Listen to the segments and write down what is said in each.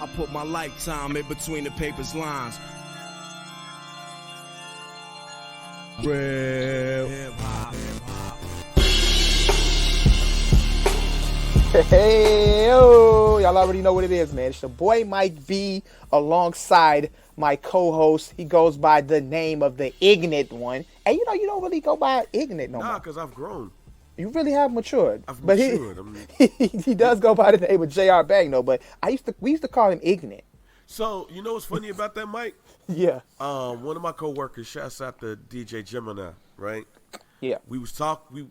I put my lifetime in between the paper's lines. Real hip-hop. Hey, yo, y'all already know what it is, man. It's your boy Mike B alongside my co-host. He goes by the name of the Ignorant One. And you know, you don't really go by Ignorant no more. Nah, because I've grown. You really have matured. I've but matured. He does go by the name of J.R. Bang, though. But we used to call him Ignorant. So, you know what's funny about that, Mike? Yeah. One of my coworkers, shouts out to DJ Gemini, right? Yeah. We was talking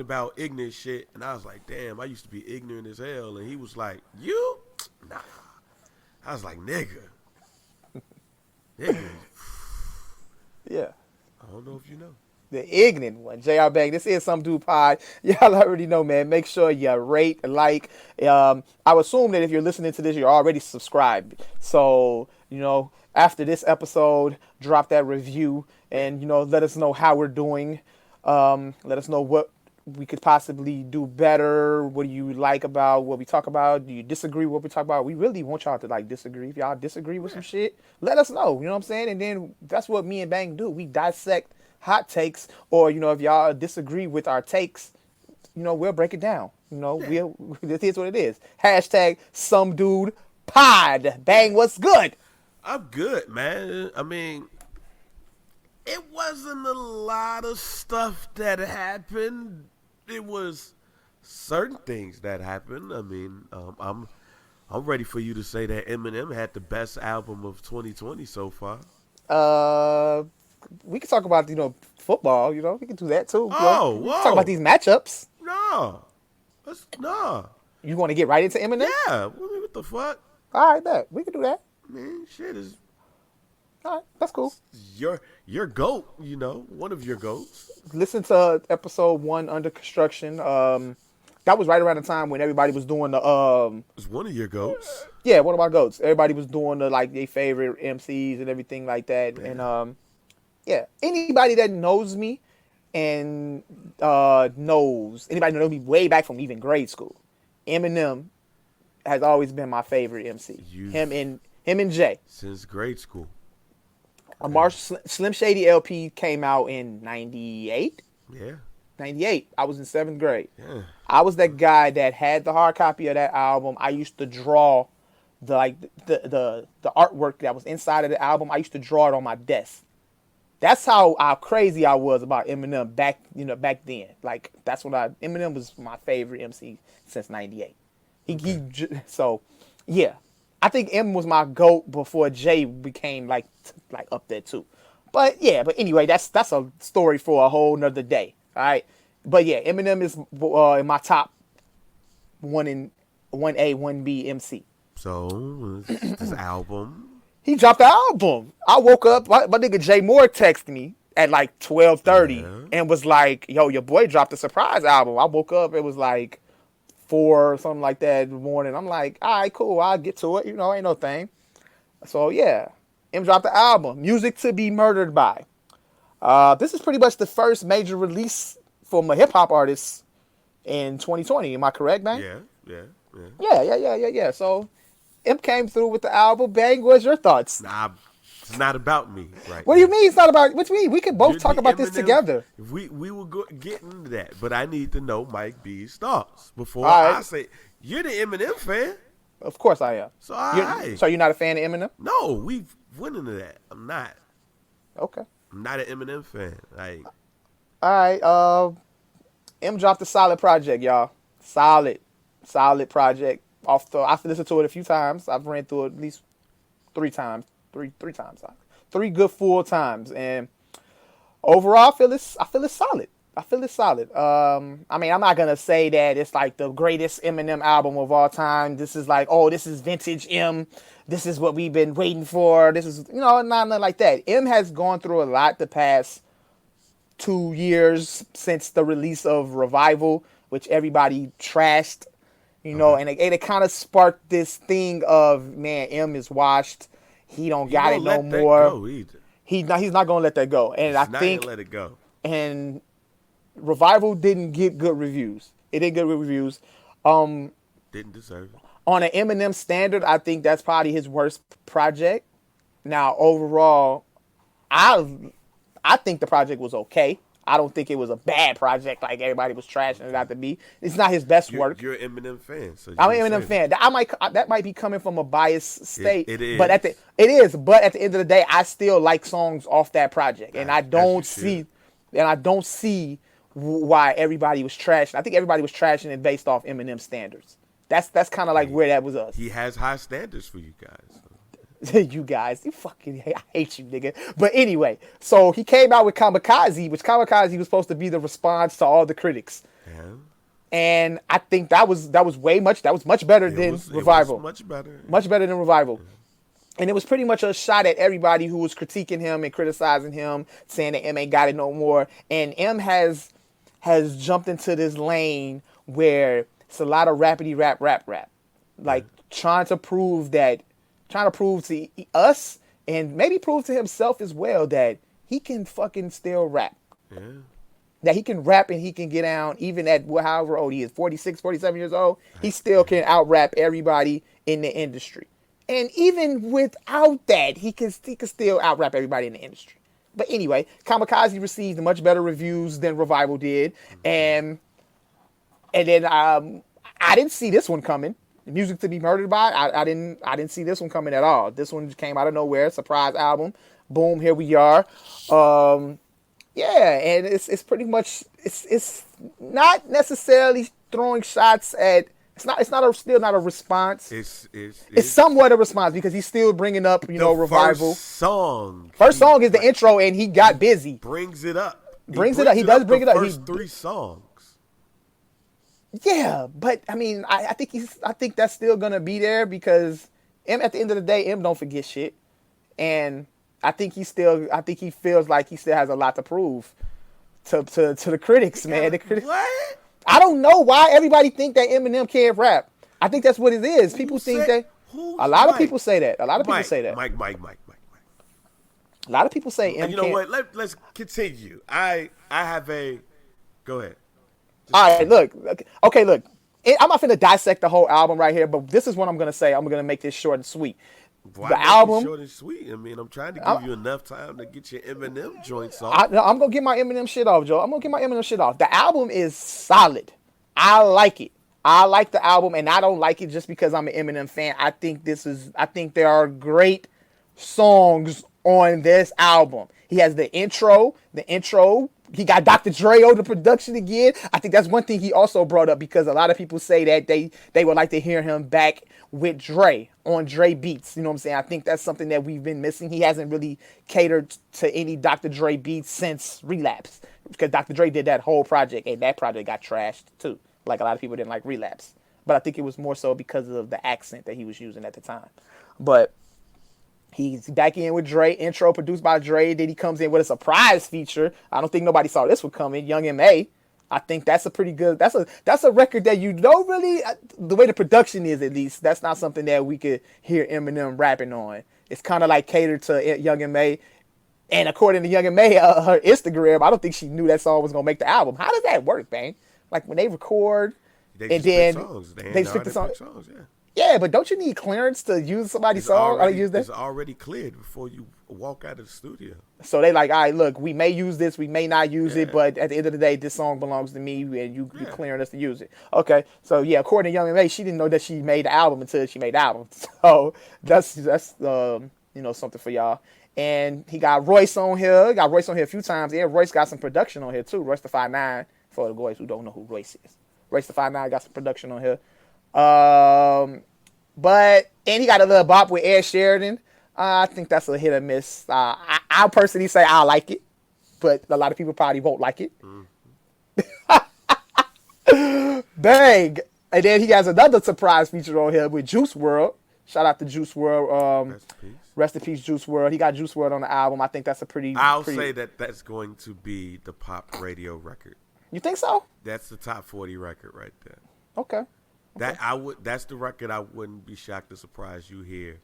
about ignorant shit, and I was like, damn, I used to be ignorant as hell. And he was like, you? Nah. I was like, nigga. Nigga. Yeah. I don't know if you know. The Ignorant One, J.R. Bang. This is Some Dude Pod. Y'all already know, man. Make sure you rate, like. I assume that if you're listening to this, you're already subscribed. So, you know, after this episode, drop that review and, you know, let us know how we're doing. Let us know what we could possibly do better. What do you like about what we talk about? Do you disagree with what we talk about? We really want y'all to like disagree. If y'all disagree with some shit, let us know. You know what I'm saying? And then that's what me and Bang do. We dissect hot takes, or, you know, if y'all disagree with our takes, you know, we'll break it down. You know, this is what it is. Hashtag Some Dude Pod. Bang, what's good? I'm good, man. I mean, it wasn't a lot of stuff that happened. It was certain things that happened. I mean, I'm ready for you to say that Eminem had the best album of 2020 so far. We can talk about, you know, football. You know, we can do that too. Oh, we can talk about these matchups. No. You want to get right into Eminem? Yeah. What the fuck? All right, bet. We can do that. Man, shit is. All right, that's cool. Your GOAT, you know, one of your GOATs. Listen to episode 1, Under Construction. That was right around the time when everybody was doing the It's one of your GOATs. Yeah, one of my GOATs. Everybody was doing the like their favorite MCs and everything like that. Yeah. And yeah, anybody that knows me and knows anybody that knows me way back from even grade school, Eminem has always been my favorite MC. Him and Jay. Since grade school. Slim Shady LP came out in 98. Yeah. 98. I was in 7th grade. Yeah. I was that guy that had the hard copy of that album. I used to draw the artwork that was inside of the album. I used to draw it on my desk. That's how crazy I was about Eminem back then. Like, Eminem was my favorite MC since 98. So yeah. I think M was my GOAT before Jay became like up there too. But anyway, that's a story for a whole nother day. All right. But yeah, Eminem is in my top 1A, 1B MC. So this album. He dropped the album. I woke up, my nigga Jay Moore texted me at like 12:30 and was like, yo, your boy dropped a surprise album. I woke up, it was like 4 or something like that in the morning. I'm like, all right, cool, I'll get to it. You know, ain't no thing. So yeah, M dropped the album, Music to Be Murdered By. This is pretty much the first major release from a hip hop artist in 2020. Am I correct, man? Yeah. So M came through with the album. Bang, what's your thoughts? Nah, it's not about me, right? What do you mean it's not about? What do you mean? We can both talk about this together. We will get into that, but I need to know Mike B's thoughts before I say you're the Eminem fan. Of course I am. So right. So you're not a fan of Eminem? No, we've went into that. I'm not. Okay. I'm not an Eminem fan. Like. All right. M dropped a solid project, y'all. Solid project. I've listened to it a few times. I've ran through it at least 3 times. Three times. 3 good full times. And overall, I feel it's solid. I mean, I'm not going to say that it's like the greatest Eminem album of all time. This is like, oh, this is vintage M. This is what we've been waiting for. This is, you know, nothing like that. M has gone through a lot the past 2 years since the release of Revival, which everybody trashed, you know, and it kind of sparked this thing of, man, M is washed. He don't got it no more. He's not gonna let that go. And I think gonna let it go. And Revival didn't get good reviews. It didn't get good reviews. Didn't deserve it. On an Eminem standard, I think that's probably his worst project. Now, overall, I think the project was okay. I don't think it was a bad project like everybody was trashing it out to be. It's not his best work. You're an Eminem fan, so I'm an Eminem fan. That might be coming from a biased state. It is. But at the end of the day, I still like songs off that project, and I don't see why everybody was trashing. I think everybody was trashing it based off Eminem standards. That's kind of like where that was us. He has high standards for you guys. You guys, I hate you, nigga. But anyway, so he came out with Kamikaze, which Kamikaze was supposed to be the response to all the critics. Yeah. And I think that was much better than Revival. Much better. Much better than Revival. And it was pretty much a shot at everybody who was critiquing him and criticizing him, saying that M ain't got it no more. And M has jumped into this lane where it's a lot of rapidy rap. Like trying to prove to us and maybe prove to himself as well that he can fucking still rap. Yeah. That he can rap and he can get down even at however old he is, 46, 47 years old. He still can out rap everybody in the industry. And even without that, he can still out rap everybody in the industry. But anyway, Kamikaze received much better reviews than Revival did. And then I didn't see this one coming. Music to Be Murdered By. I didn't see this one coming at all. This one just came out of nowhere. Surprise album. Boom, here we are. Yeah, and it's pretty much it's not necessarily throwing shots at. Still not a response. It's somewhat a response because he's still bringing up Revival. First song is the intro, and he got busy. Brings it up. He does bring it up. First three songs. Yeah, but I mean, I think that's still gonna be there because at the end of the day, M don't forget shit, and I think he feels like he still has a lot to prove to the critics, man. The critics. What? I don't know why everybody think that Eminem can't rap. I think that's what it is. People think that. A lot of people say that. Mike. A lot of people say M. You know what? Let's continue. I have a. Go ahead. All right, look. Okay, look. I'm not finna dissect the whole album right here, but this is what I'm gonna say. I'm gonna make this short and sweet. Why the album short and sweet. I mean, I'm trying to give you enough time to get your Eminem joints off. I'm gonna get my Eminem shit off, Joe. I'm gonna get my Eminem shit off. The album is solid. I like it. I like the album, and I don't like it just because I'm an Eminem fan. I think there are great songs on this album. He has the intro. He got Dr. Dre on the production again. I think that's one thing he also brought up because a lot of people say that they would like to hear him back with Dre on Dre beats. You know what I'm saying? I think that's something that we've been missing. He hasn't really catered to any Dr. Dre beats since Relapse because Dr. Dre did that whole project and that project got trashed too. Like a lot of people didn't like Relapse. But I think it was more so because of the accent that he was using at the time. But he's back in with Dre, intro produced by Dre. Then he comes in with a surprise feature. I don't think nobody saw this one coming. Young M.A. I think that's a pretty good. That's a record that you don't really. The way the production is, at least, that's not something that we could hear Eminem rapping on. It's kind of like catered to Young M.A. And according to Young M.A, her Instagram, I don't think she knew that song was gonna make the album. How does that work, man? Like when they record, and then they stick the song. Songs, yeah. Yeah, but don't you need clearance to use somebody's song? It's already cleared before you walk out of the studio. So they like, all right, look, we may use this, we may not use it, but at the end of the day, this song belongs to me, and you clearing us to use it. Okay, so yeah, according to Young M.A, she didn't know that she made the album until she made the album. So that's something for y'all. And he got Royce on here. Got Royce on here a few times. Yeah, Royce got some production on here too. Royce the 5'9", for the boys who don't know who Royce is. Royce the 5'9" got some production on here. And he got a little bop with Ed Sheridan. I think that's a hit or miss. I personally say I like it, but a lot of people probably won't like it. Bang! And then he has another surprise feature on here with Juice WRLD. Shout out to Juice WRLD. Rest in peace, Juice WRLD. He got Juice WRLD on the album. I think that's a pretty. I'll say that's going to be the pop radio record. You think so? That's the top 40 record right there. Okay. That's the record I wouldn't be shocked or surprised you hear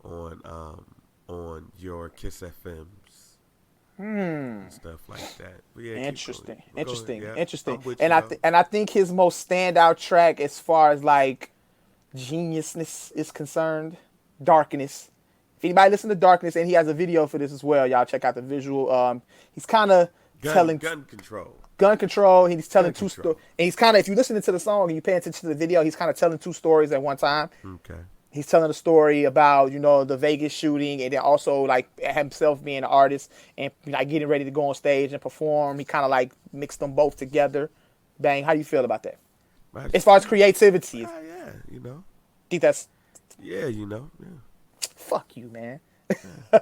on your Kiss FMs and stuff like that. But yeah, interesting. Yeah, And I think his most standout track as far as like geniusness is concerned, Darkness. If anybody listen to Darkness, and he has a video for this as well, y'all check out the visual. He's kind of telling gun control. Gun control. He's telling two control. stories, and he's kind of, if you listen to the song and you pay attention to the video, he's kind of telling two stories at one time. Okay. He's telling a story about, the Vegas shooting, and then also like himself being an artist and like getting ready to go on stage and perform. He kind of like mixed them both together. Bang, how do you feel about that? As far as creativity, Yeah, think that's Yeah, yeah. fuck you, man. He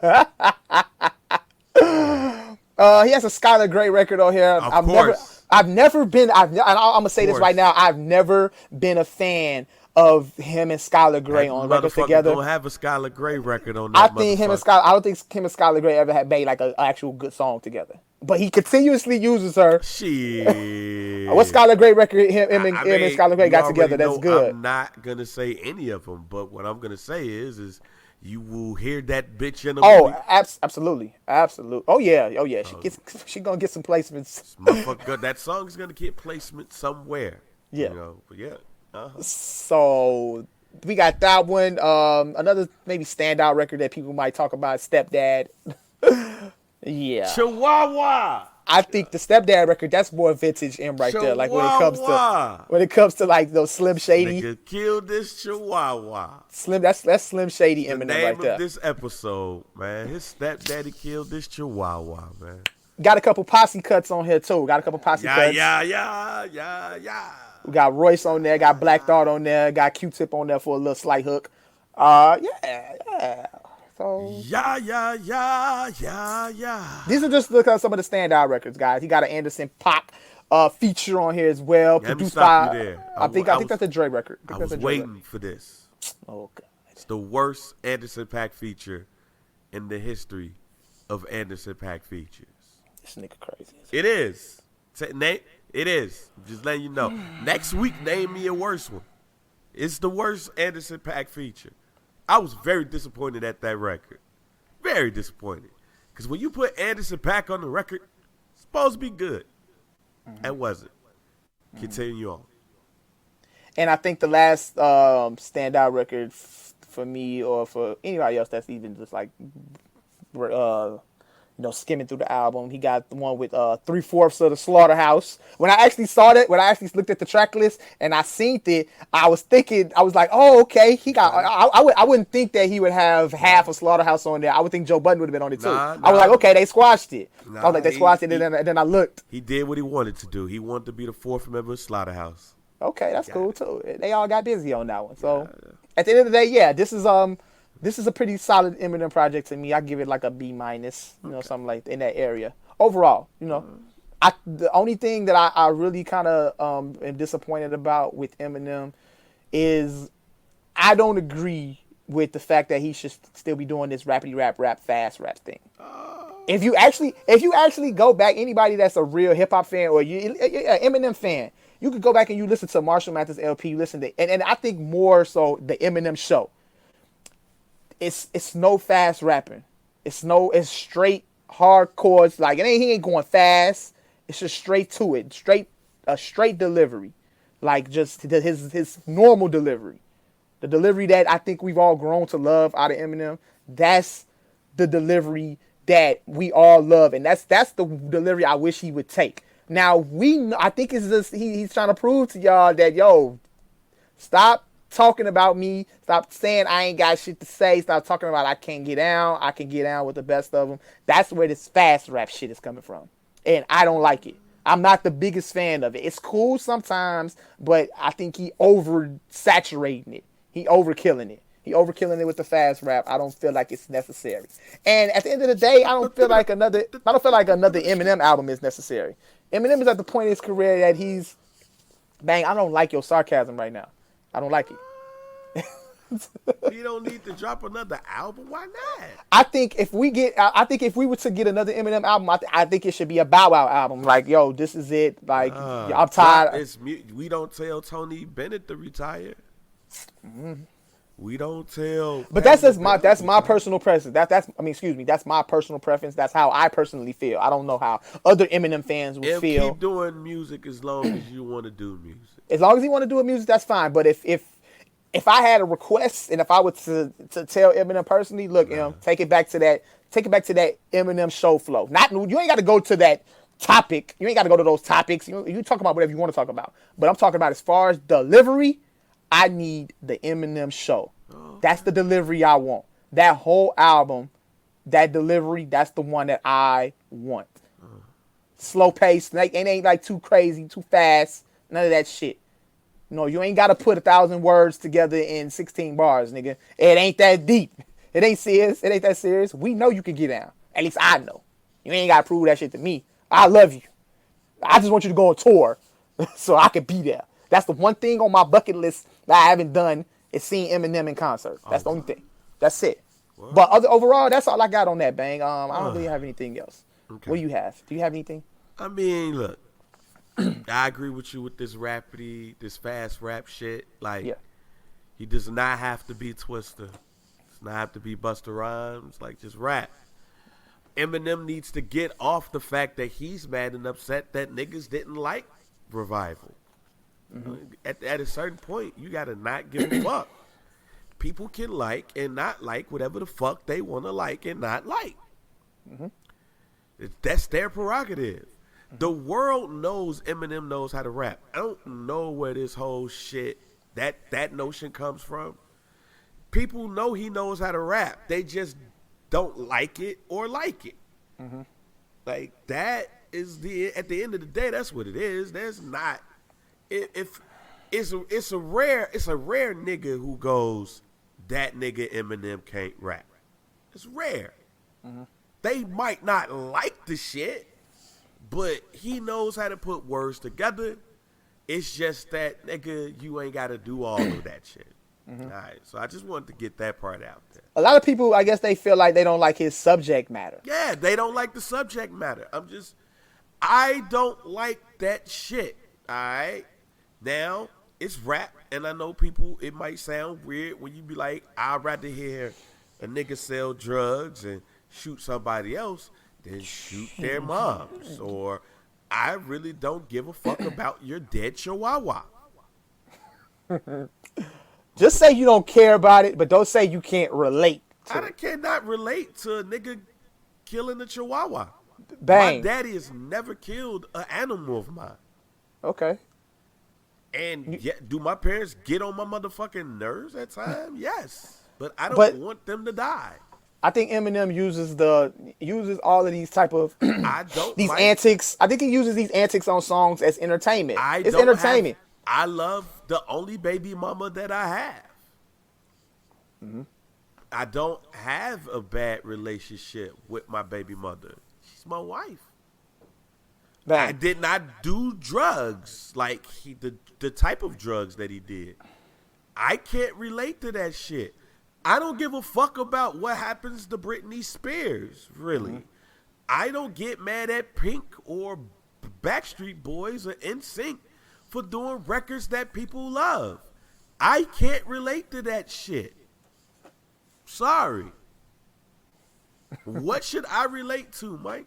has a Skylar Grey record on here. Of course. I'm gonna say this right now. I've never been a fan of him and Skylar Grey on records together. Don't have a Skylar Grey record on I that. think I don't think him and Skylar Grey ever had made like an actual good song together. But he continuously uses her. Shit. What Skylar Grey record him and Skylar Grey got together? That's good. I'm not gonna say any of them, but what I'm gonna say is you will hear that bitch in the movie. Absolutely. Oh yeah. She gonna get some placements. Motherfucker, that song's gonna get placement somewhere. Yeah. But yeah. So we got that one. Another maybe standout record that people might talk about, Stepdad. Yeah. Chihuahua. I think the Stepdad record, that's more vintage M right there. Like when it comes to like those Slim Shady. Nigga killed this Chihuahua. That's Slim Shady Eminem right there. The name of this episode, man. His stepdaddy killed this Chihuahua, man. Got a couple posse cuts on here too. Cuts. Yeah. We got Royce on there. Got Black Thought on there. Got Q-Tip on there for a little slight hook. Yeah. So Yeah. these are just some of the standout records, guys. He got an Anderson .Paak feature on here as well. Let me stop you there. I think that's a Dre record. I was waiting for this. Oh God. It's the worst Anderson .Paak feature in the history of Anderson .Paak features. This nigga crazy. It is. It is. I'm just letting you know. Next week, name me a worse one. It's the worst Anderson .Paak feature. I was very disappointed at that record. Very disappointed. Because when you put Anderson .Paak on the record, it's supposed to be good. It wasn't. Continue on. And I think the last standout record for me or for anybody else that's even just like skimming through the album, he got the one with 3/4 of the Slaughterhouse. When I actually saw that, when I actually looked at the track list and I seen it, I was like, oh, okay. He got. I wouldn't think that he would have half of Slaughterhouse on there. I would think Joe Budden would have been on it too. I was like, okay, they squashed it. I was like, they squashed it, and then I looked. He did what he wanted to do. He wanted to be the fourth member of Slaughterhouse. Okay, that's cool too. They all got busy on that one. So at the end of the day, yeah, this is a pretty solid Eminem project to me. I give it like a B-, something like in that area. Overall, the only thing that I really kind of am disappointed about with Eminem is I don't agree with the fact that he should still be doing this rappity rap fast rap thing. If you actually go back, anybody that's a real hip hop fan or Eminem fan, you could go back and you listen to Marshall Mathers LP, and I think more so the Eminem Show. It's no fast rapping. It's straight hardcore. It's like he ain't going fast. It's just straight to it. Straight delivery. Like just his normal delivery. The delivery that I think we've all grown to love out of Eminem. That's the delivery that we all love. And that's the delivery I wish he would take. Now I think it's just he's trying to prove to y'all that stop talking about me. Stop saying I ain't got shit to say. Stop talking about I can't get down. I can get down with the best of them. That's where this fast rap shit is coming from. And I don't like it. I'm not the biggest fan of it. It's cool sometimes, but I think he oversaturating it. He overkilling it. He overkilling it with the fast rap. I don't feel like it's necessary. And at the end of the day, I don't feel like another Eminem album is necessary. Eminem is at the point in his career that he's, I don't like your sarcasm right now. I don't like it. You don't need to drop another album. Why not? I think if we were to get another Eminem album, I think it should be a Bow Wow album. Like, this is it. Like, I'm tired. We don't tell Tony Bennett to retire. We don't tell. But that's my personal preference. That's my personal preference. That's how I personally feel. I don't know how other Eminem fans would feel. Keep doing music as long as you want to do music. As long as you want to do music, that's fine. But if if I had a request and if I were to tell Eminem personally, look, take it back to that Eminem show flow. Not you ain't got to go to that topic. You ain't got to go to those topics. You talk about whatever you want to talk about. But I'm talking about as far as delivery, I need the Eminem show. That's the delivery I want. That whole album, that delivery, that's the one that I want. Slow pace, it ain't like too crazy, too fast, none of that shit. No, you ain't got to put 1,000 words together in 16 bars, nigga. It ain't that deep. It ain't serious. It ain't that serious. We know you can get down. At least I know. You ain't got to prove that shit to me. I love you. I just want you to go on tour so I can be there. That's the one thing on my bucket list that I haven't done is seeing Eminem in concert. That's the only thing. That's it. What? But overall, that's all I got on that, Bang. I don't really have anything else. Okay. What do you have? Do you have anything? I mean, look. I agree with you with this fast rap shit. Like, he does not have to be Twista. Does not have to be Busta Rhymes. Like, just rap. Eminem needs to get off the fact that he's mad and upset that niggas didn't like Revival. Mm-hmm. At a certain point, you gotta not give a fuck. People can like and not like whatever the fuck they want to like and not like. Mm-hmm. That's their prerogative. The world knows Eminem knows how to rap. I don't know where this whole shit, that notion comes from. People know he knows how to rap. They just don't like it or like it. Mm-hmm. Like, that is at the end of the day, that's what it is. There's not, if it's a rare nigga who goes, that nigga Eminem can't rap. It's rare. Mm-hmm. They might not like the shit, but he knows how to put words together. It's just that, nigga, you ain't got to do all of that shit. Mm-hmm. All right, so I just wanted to get that part out there. A lot of people, I guess they feel like they don't like his subject matter. Yeah, they don't like the subject matter. I don't like that shit, all right? Now, it's rap, and I know people, it might sound weird when you be like, I'd rather hear a nigga sell drugs and shoot somebody else than shoot their moms. Or, I really don't give a fuck about your dead chihuahua. Just say you don't care about it, but don't say you can't relate to I cannot relate to a nigga killing a chihuahua. Bang. My daddy has never killed an animal of mine. Okay. And do my parents get on my motherfucking nerves at times? Yes. But I don't want them to die. I think Eminem uses all of these type of antics. I think he uses these antics on songs as entertainment. It's entertainment. I love the only baby mama that I have. Mm-hmm. I don't have a bad relationship with my baby mother. She's my wife. Bang. I did not do drugs like the type of drugs that he did. I can't relate to that shit. I don't give a fuck about what happens to Britney Spears, really. Mm-hmm. I don't get mad at Pink or Backstreet Boys or NSYNC for doing records that people love. I can't relate to that shit. Sorry. What should I relate to, Mike?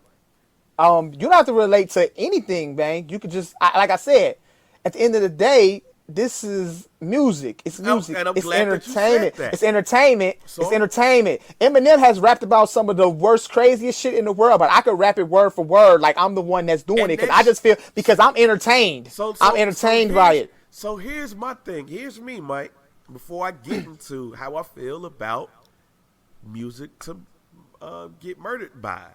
You don't have to relate to anything, Bang. You could just, like I said, at the end of the day, this is music. It's music. And I'm it's glad entertainment. That you said that. It's entertainment. So? It's entertainment. Eminem has rapped about some of the worst, craziest shit in the world, but I could rap it word for word like I'm the one that's doing it because I just feel, because I'm entertained. I'm entertained by it. So here's my thing. Here's me, Mike, before I get into how I feel about music to get murdered by.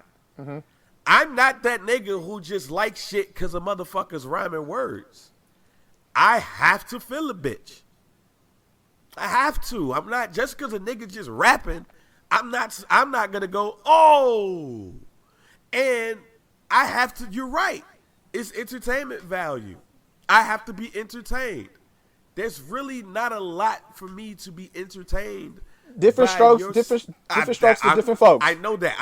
Mm-hmm. I'm not that nigga who just likes shit because a motherfucker's rhyming words. I have to feel a bitch. I have to. I'm not just because a nigga just rapping. I'm not gonna go, oh. And I have to. You're right. It's entertainment value. I have to be entertained. There's really not a lot for me to be entertained. Different strokes, different strokes for different folks. I know that.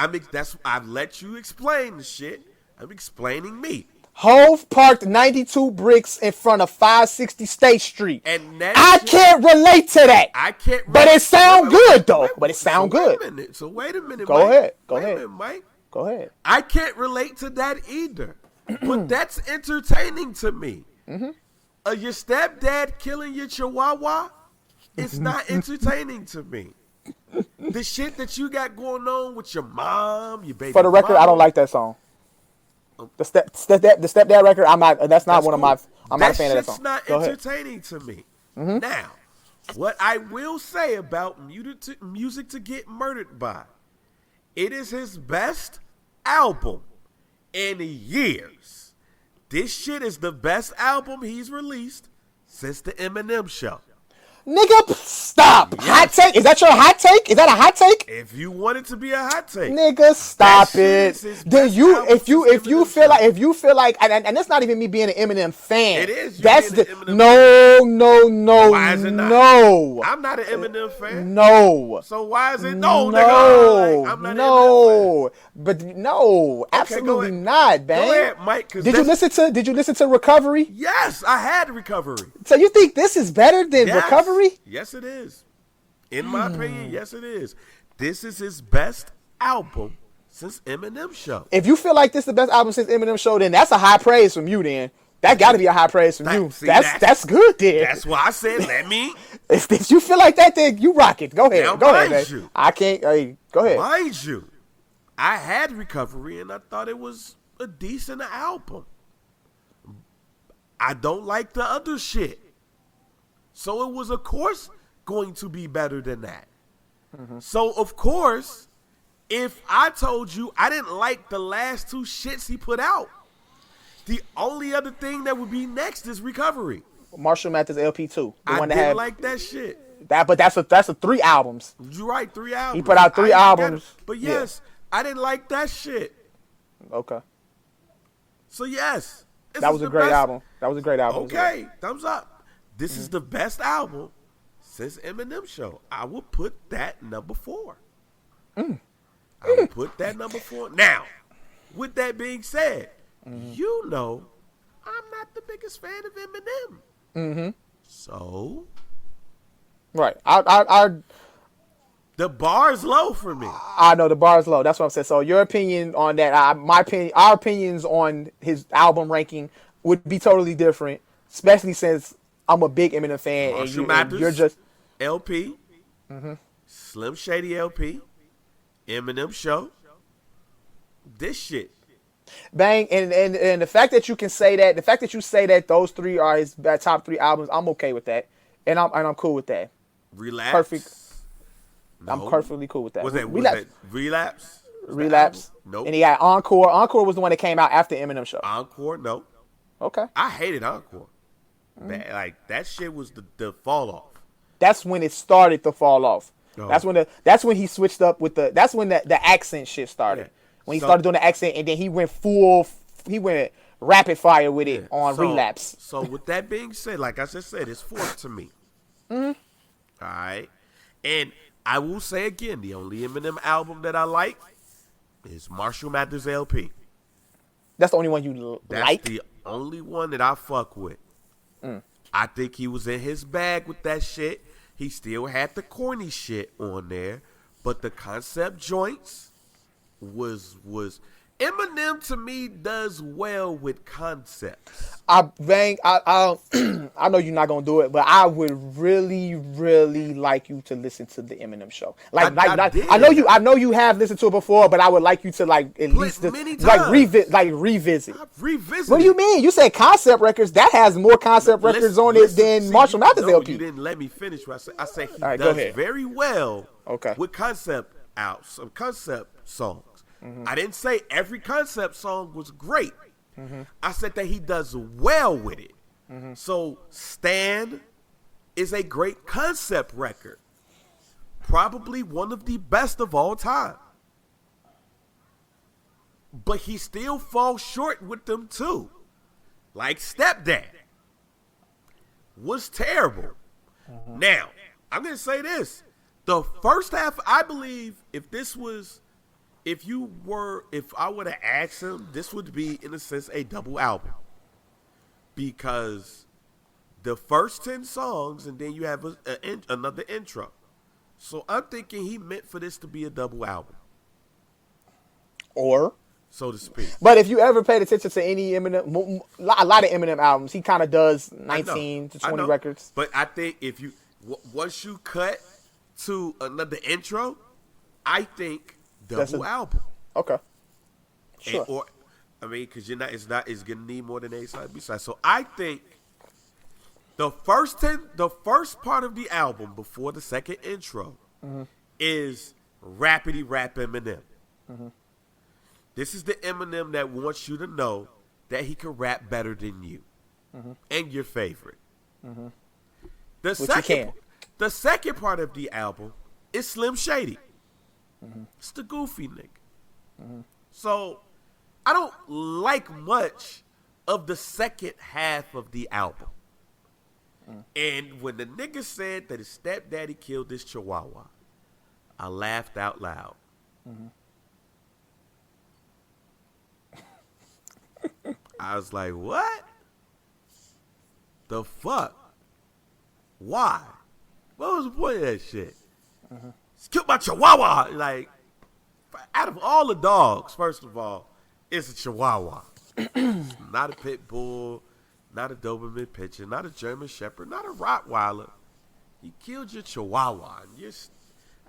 I've let you explain the shit. I'm explaining me. Hove parked 92 bricks in front of 560 State Street. And I can't relate to that. I can't. But it sound good though. But it sound good. So wait a minute. Go ahead. Go ahead, Mike. Go ahead. I can't relate to that either. But that's entertaining to me. Mm-hmm. Your stepdad killing your chihuahua. It's not entertaining to me. The shit that you got going on with your mom, your baby. For the record, mom, I don't like that song. The stepdad record, I'm not. That's not one of my. I'm not a fan of that song. That's not entertaining to me. Now, what I will say about music to get murdered by, it is his best album in years. This shit is the best album he's released since the Eminem Show. Nigga, stop. Yes. Hot take? Is that your hot take? Is that a hot take? If you want it to be a hot take, Nigga, stop it. Then if you feel like and that's not even me being an Eminem fan. It is. That's the no. Why is it not? No. I'm not an Eminem fan. No. So why is it no? No. Nigga, like, I'm not no. But no, absolutely ahead. not, man. Go ahead, Mike. Did you listen to Recovery? Yes, I had Recovery. So you think this is better than Recovery? Yes, it is. In my opinion, yes, it is. This is his best album since Eminem Show. If you feel like this is the best album since Eminem Show, then that's a high praise from you. Then that got to be a high praise from you. That's good. Then that's why I said let me. If you feel like that, then you rock it. Go ahead. Now, go ahead, man. I can't. Go ahead. Mind you, I had Recovery and I thought it was a decent album. I don't like the other shit. So it was, of course, going to be better than that. So, of course, if I told you I didn't like the last two shits he put out, the only other thing that would be next is Recovery. Marshall Mathers LP2. I didn't like that shit. But that's a 3 albums. You're right, 3 albums. He put out 3 albums. But yes, I didn't like that shit. Okay. So, yes. That was a great album. That was a great album. Okay, thumbs up. This is the best album since Eminem Show. I will put that number 4. I will put that number 4. Now, with that being said, you know I'm not the biggest fan of Eminem. So, right. the bar is low for me. I know the bar is low. That's what I'm saying. So your opinion on that, our opinions on his album ranking would be totally different, especially since I'm a big Eminem fan, and you're just LP, Slim Shady LP, Eminem Show. This shit, bang, and the fact that you can say that, the fact that you say that those 3 are his top 3 albums, I'm okay with that, and I'm cool with that. Relapse, perfect. No. I'm perfectly cool with that. Was that Relapse? Relapse. Nope. And he had Encore. Encore was the one that came out after Eminem Show. Encore, no. Okay. I hated Encore. That shit was the fall off. That's when it started to fall off. Oh. That's when he switched up with that's when the accent shit started. Yeah. When he started doing the accent, and then he went rapid fire with it on Relapse. So with that being said, like I just said, it's 4 to me. All right. And I will say again, the only Eminem album that I like is Marshall Mathers LP. That's the only one you like? That's the only one that I fuck with. I think he was in his bag with that shit. He still had the corny shit on there, but the concept joints was Eminem to me does well with concepts. I know you're not gonna do it, but I would really, really like you to listen to the Eminem Show. I know you have listened to it before, but I would like you to revisit. I've revisited. What do you mean? You said concept records. That has more concept records on it than Marshall Mathers LP. You didn't let me finish what I said. I said he right, does very well with concept songs. I didn't say every concept song was great. I said that he does well with it. So Stand is a great concept record. Probably one of the best of all time. But he still falls short with them too. Like Stepdad was terrible. Now, I'm going to say this. The first half, I believe, if I would have asked him, this would be, in a sense, a double album. Because the first 10 songs, and then you have another intro. So I'm thinking he meant for this to be a double album. Or, so to speak. But if you ever paid attention to any Eminem, a lot of Eminem albums, he kind of does 19 to 20 records. But I think if you, once you cut to another intro, I think That's double album. Okay. Sure. Or, I mean, because it's gonna need more than A side B side. So I think the first part of the album before the second intro is rappity rap Eminem. This is the Eminem that wants you to know that he can rap better than you and your favorite. The second part of the album is Slim Shady. It's the goofy nigga. So I don't like much of the second half of the album. And when the nigga said that his stepdaddy killed this chihuahua, I laughed out loud. I was like, what? The fuck? Why? What was the point of that shit? It's killed my chihuahua. Like, out of all the dogs, first of all, it's a chihuahua. Not a pit bull, not a Doberman Pinscher, not a German Shepherd, not a Rottweiler. He killed your chihuahua. And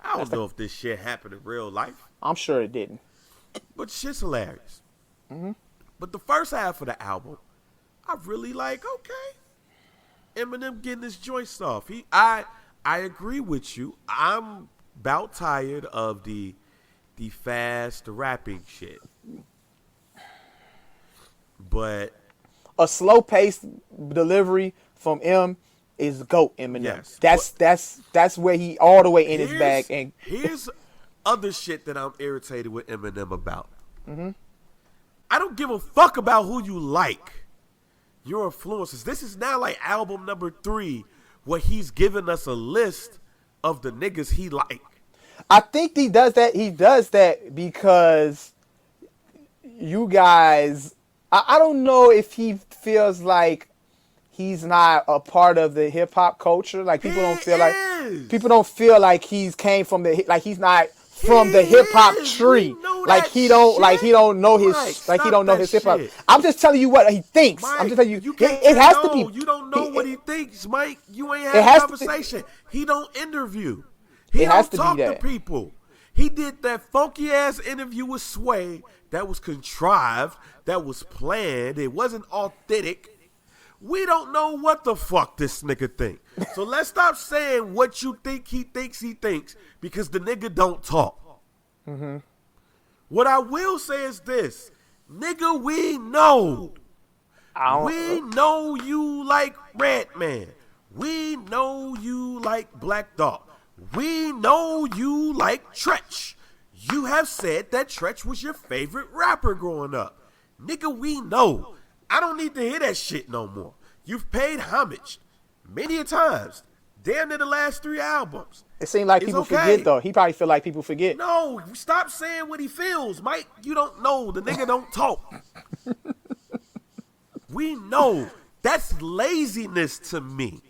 I don't know if this shit happened in real life. I'm sure it didn't. But shit's hilarious. But the first half of the album, I really like, okay, Eminem getting his joints off. I agree with you. I'm about tired of the fast rapping shit. But a slow paced delivery from M is GOAT Eminem. Yes, that's where he all the way in his bag. And here's other shit that I'm irritated with Eminem about. I don't give a fuck about who you like. Your influences. This is now like album number 3 where he's giving us a list of the niggas he like. I think he does that. He does that because you guys, I don't know if he feels like he's not a part of the hip hop culture. Like people don't feel like he's came from he's not from the hip hop tree. Like he don't know his hip hop. I'm just telling you what he thinks. Mike, I'm just telling you it has to be. You don't know what he thinks, Mike. You ain't had a conversation. He don't interview. He don't talk to people. He did that funky ass interview with Sway that was contrived, that was planned. It wasn't authentic. We don't know what the fuck this nigga think. So let's stop saying what you think he thinks because the nigga don't talk. What I will say is this. Nigga, we know. We know you like Redman. We know you like Black Dog. We know you like Tretch. You have said that Tretch was your favorite rapper growing up. Nigga, we know. I don't need to hear that shit no more. You've paid homage many a times. Damn near the last 3 albums. It seems like people forget, though. He probably feel like people forget. No, stop saying what he feels, Mike. You don't know. The nigga don't talk. We know. That's laziness to me.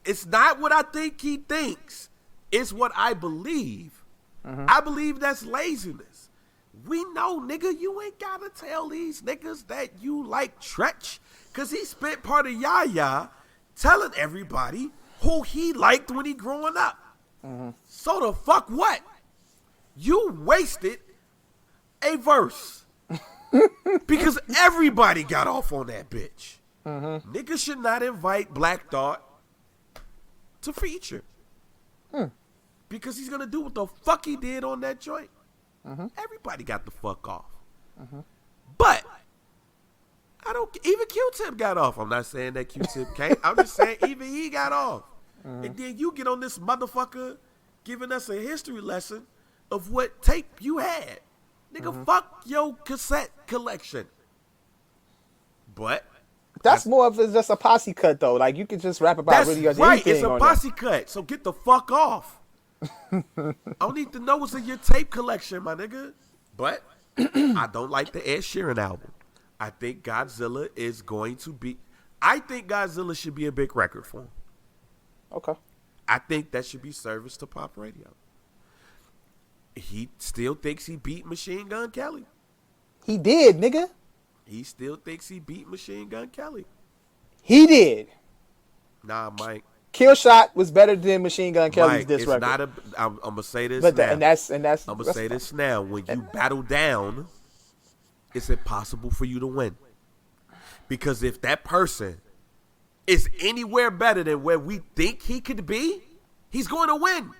It's not what I think he thinks. It's what I believe. I believe that's laziness. We know, nigga, you ain't gotta tell these niggas that you like Tretch, because he spent part of Yaya telling everybody who he liked when he growing up. So the fuck what? You wasted a verse. Because everybody got off on that bitch. Niggas should not invite Black Thought to feature. Because he's gonna do what the fuck he did on that joint. Everybody got the fuck off. But even Q-Tip got off. I'm not saying that Q-Tip can't. I'm just saying even he got off. And then you get on this motherfucker giving us a history lesson of what tape you had. Nigga, fuck your cassette collection. But that's more of just a posse cut, though. Like, you can just rap about really anything. Right, it's a posse cut. So get the fuck off. I don't need to know what's in your tape collection, my nigga. But I don't like the Ed Sheeran album. I think Godzilla is going to be... I think Godzilla should be a big record for him. Okay. I think that should be service to pop radio. He still thinks he beat Machine Gun Kelly. He did, nigga. He still thinks he beat Machine Gun Kelly. He did. Nah, Mike. Killshot was better than Machine Gun Kelly's Mike, diss it's record. not a. I'm gonna say this But now. and that's I'm gonna say this now. When you battle down, it's impossible for you to win. Because if that person is anywhere better than where we think he could be, he's going to win.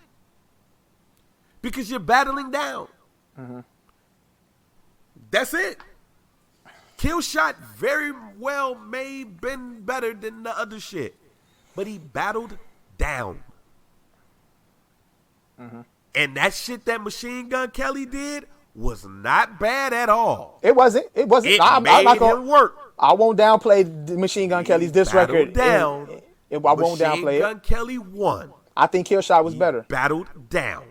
Because you're battling down. Mm-hmm. That's it. Killshot very well may been better than the other shit. But he battled down. Mm-hmm. And that shit that Machine Gun Kelly did was not bad at all. It wasn't. It wasn't. It I'm made not him gonna work. I won't downplay the Machine Gun Kelly's diss record. Down. I won't downplay Machine Gun it. Kelly won. I think Killshot was better. Battled down.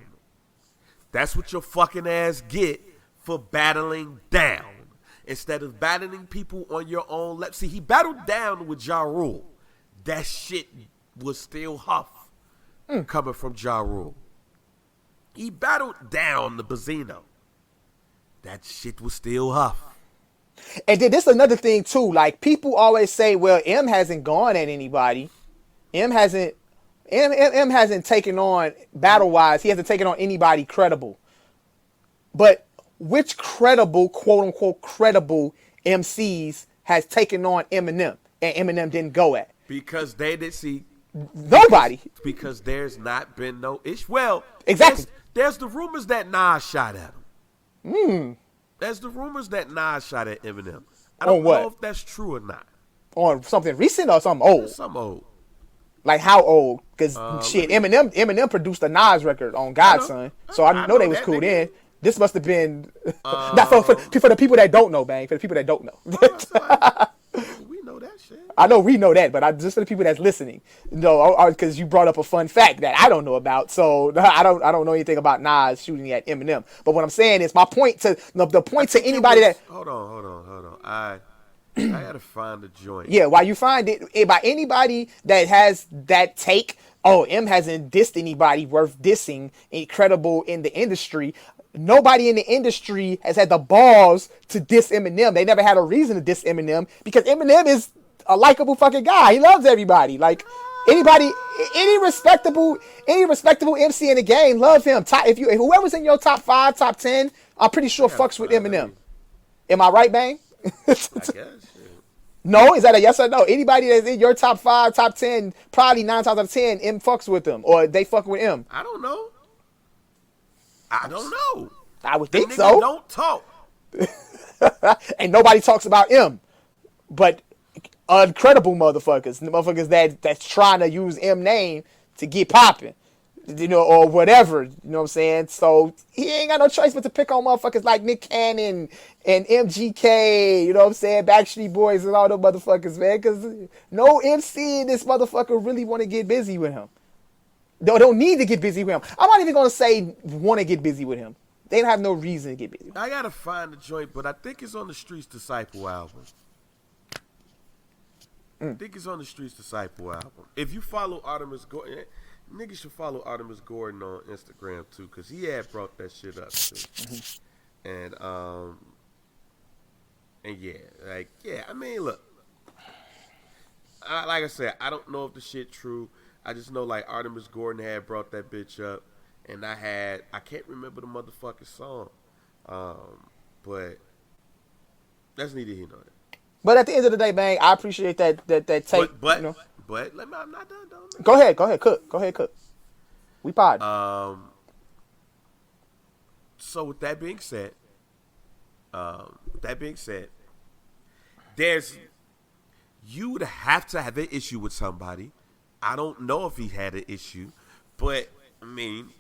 That's what your fucking ass get for battling down. Instead of battling people on your own level. See, he battled down with Ja Rule. That shit was still huff coming from Ja Rule. He battled down the Bazzino. That shit was still huff. And then this is another thing too. Like people always say, well, M hasn't gone at anybody. M hasn't taken on battle wise. He hasn't taken on anybody credible. But which credible, quote unquote, credible MCs has taken on Eminem and Eminem didn't go at? Because they didn't see nobody. Because there's not been no issue. Well, exactly. There's the rumors that Nas shot at him. There's the rumors that Nas shot at Eminem. I don't know if that's true or not. On something recent or something old? Something old. Like how old? Because Eminem produced a Nas record on Godson, so I know they was cool then. This must have been not for the people that don't know, bang. For the people that don't know. We know that shit. I know we know that, but just for the people that's listening, because you brought up a fun fact that I don't know about, so I don't know anything about Nas shooting at Eminem. But what I'm saying is my point to the point to anybody that hold on. I gotta find the joint. Yeah, while you find it by anybody that has that take, M hasn't dissed anybody worth dissing, incredible in the industry. Nobody in the industry has had the balls to diss Eminem. They never had a reason to diss Eminem because Eminem is a likable fucking guy. He loves everybody. Like anybody, any respectable MC in the game love him. If whoever's in your top 5, top 10, I'm pretty sure fucks with Eminem. Am I right, bang? I guess. No, is that a yes or no? Anybody that's in your top 5, top 10, probably 9 times out of 10, M fucks with them or they fuck with M. I don't know. I would think so. Don't talk. And nobody talks about M, but uncredible motherfuckers that's trying to use M name to get popping, or whatever. You know what I'm saying? So he ain't got no choice but to pick on motherfuckers like Nick Cannon and MGK. You know what I'm saying? Backstreet Boys and all those motherfuckers, man. Because no MC in this motherfucker really want to get busy with him. They don't need to get busy with him. I'm not even going to say want to get busy with him. They don't have no reason to get busy. I got to find the joint, but I think it's on the Streets Disciple album. I think it's on the Streets Disciple album. If you follow Artemis Gordon, niggas should follow Artemis Gordon on Instagram too, because he had brought that shit up too. And I mean, look, like I said, I don't know if the shit true. I just know like Artemis Gordon had brought that bitch up, and I can't remember the motherfucking song, but that's neither here nor there. But at the end of the day, bang, I appreciate that take. But I'm not done though. Go ahead, cook. We pod. So with that being said, you would have to have an issue with somebody. I don't know if he had an issue, but I mean,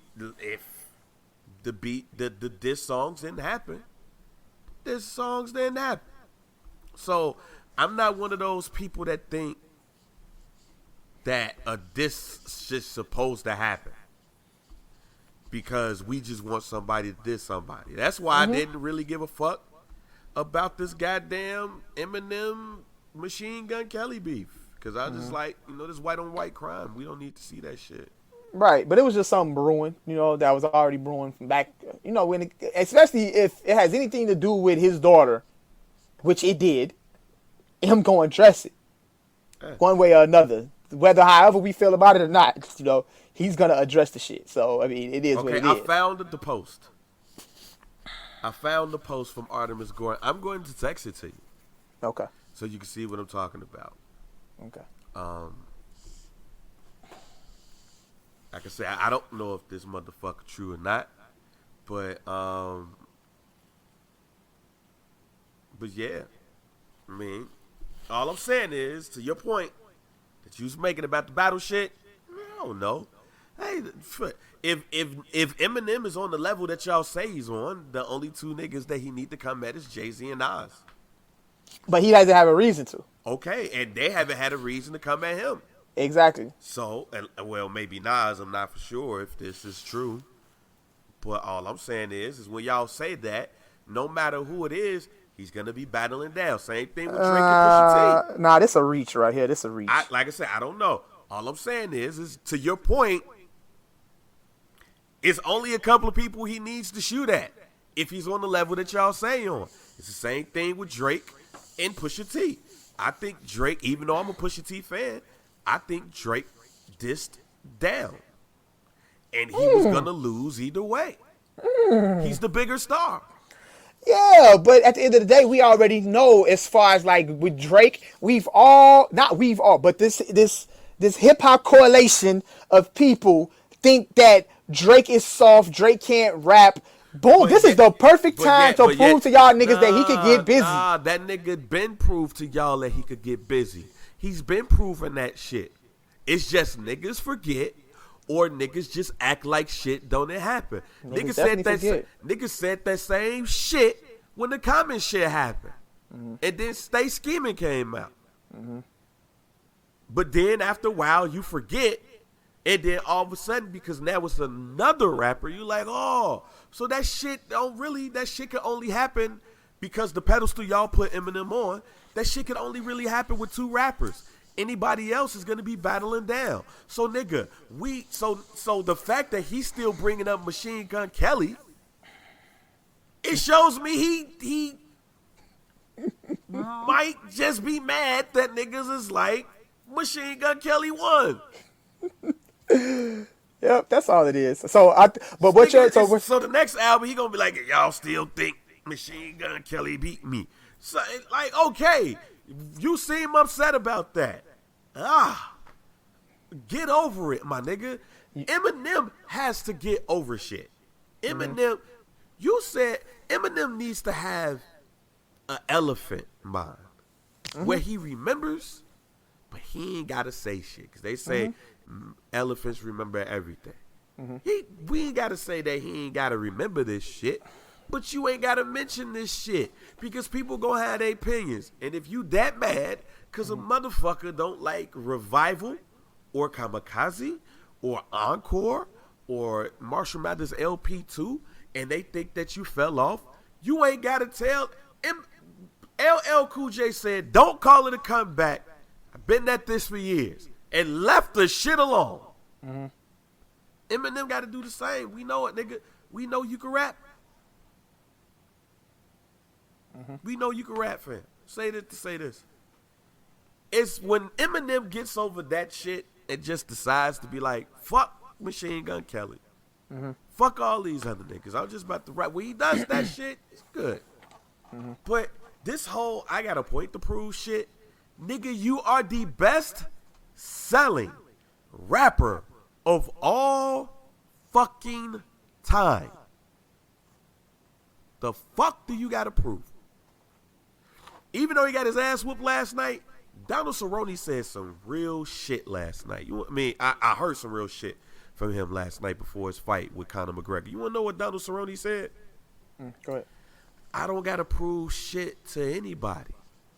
if the diss songs didn't happen, So I'm not one of those people that think that a diss is just supposed to happen because we just want somebody to diss somebody. That's why I didn't really give a fuck about this goddamn Eminem Machine Gun Kelly beef. Because I just like, this white on white crime. We don't need to see that shit. Right, but it was just something brewing, that was already brewing from back, especially if it has anything to do with his daughter, which it did, him going to address it one way or another. whether however we feel about it or not, he's gonna address the shit. So I mean, it is what it is. I found the post. I found the post from Artemis Gordon. I'm going to text it to you. Okay. So you can see what I'm talking about. Okay. Like I said, I don't know if this motherfucker true or not, but yeah, I mean, all I'm saying is, to your point that you was making about the battle shit, I don't know. Hey, if Eminem is on the level that y'all say he's on, the only two niggas that he need to come at is Jay-Z and Nas. But he doesn't have a reason to. Okay, and they haven't had a reason to come at him. Exactly. So, well, maybe Nas, I'm not for sure if this is true. But all I'm saying is when y'all say that, no matter who it is, he's going to be battling down. Same thing with Drake and Pusha T. Nah, this a reach right here. This a reach. Like I said, I don't know. All I'm saying is to your point, it's only a couple of people he needs to shoot at if he's on the level that y'all say on. It's the same thing with Drake and Pusha T. I think Drake, even though I'm a Pusha T fan, I think Drake dissed down. And he was going to lose either way. He's the bigger star. Yeah, but at the end of the day, we already know as far as like with Drake, but this hip hop correlation of people think that Drake is soft, Drake can't rap. Boom, this is the perfect time to prove to y'all niggas that he could get busy. Nah, that nigga been proved to y'all that he could get busy. He's been proving that shit. It's just niggas forget or niggas just act like shit don't it happen. Niggas said that same shit when the Common shit happened. Mm-hmm. And then Stay Scheming came out. Mm-hmm. But then after a while you forget, and then all of a sudden, because now it's another rapper, you like, oh, so that shit can only happen because the pedestal y'all put Eminem on, that shit can only really happen with two rappers. Anybody else is gonna be battling down. So nigga, so the fact that he's still bringing up Machine Gun Kelly, it shows me he might just be mad that niggas is like Machine Gun Kelly won. Yep, that's all it is. So the next album he gonna be like, y'all still think Machine Gun Kelly beat me? So like, okay, you seem upset about that. Get over it, my nigga. Eminem has to get over shit. Eminem, you said Eminem needs to have an elephant mind where he remembers, but he ain't gotta say shit. Because they say elephants remember everything. We ain't gotta say that he ain't gotta remember this shit, but you ain't gotta mention this shit because people gonna have their opinions. And if you that mad because a motherfucker don't like Revival or Kamikaze or Encore or Marshall Mathers LP2 and they think that you fell off, you ain't gotta tell. LL Cool J said, don't call it a comeback. I've been at this for years. And left the shit alone. Eminem got to do the same. We know it, nigga. We know you can rap. We know you can rap, fam. Say this to say this. It's when Eminem gets over that shit and just decides to be like, fuck Machine Gun Kelly. Fuck all these other niggas. I'm just about to rap. When he does that shit, it's good. But this whole I got a point to prove shit, nigga, you are the best selling rapper of all fucking time. The fuck do you gotta prove? Even though he got his ass whooped last night, Donald Cerrone said some real shit last night. I heard some real shit from him last night before his fight with Conor McGregor. You wanna know what Donald Cerrone said? Go ahead. I don't gotta prove shit to anybody.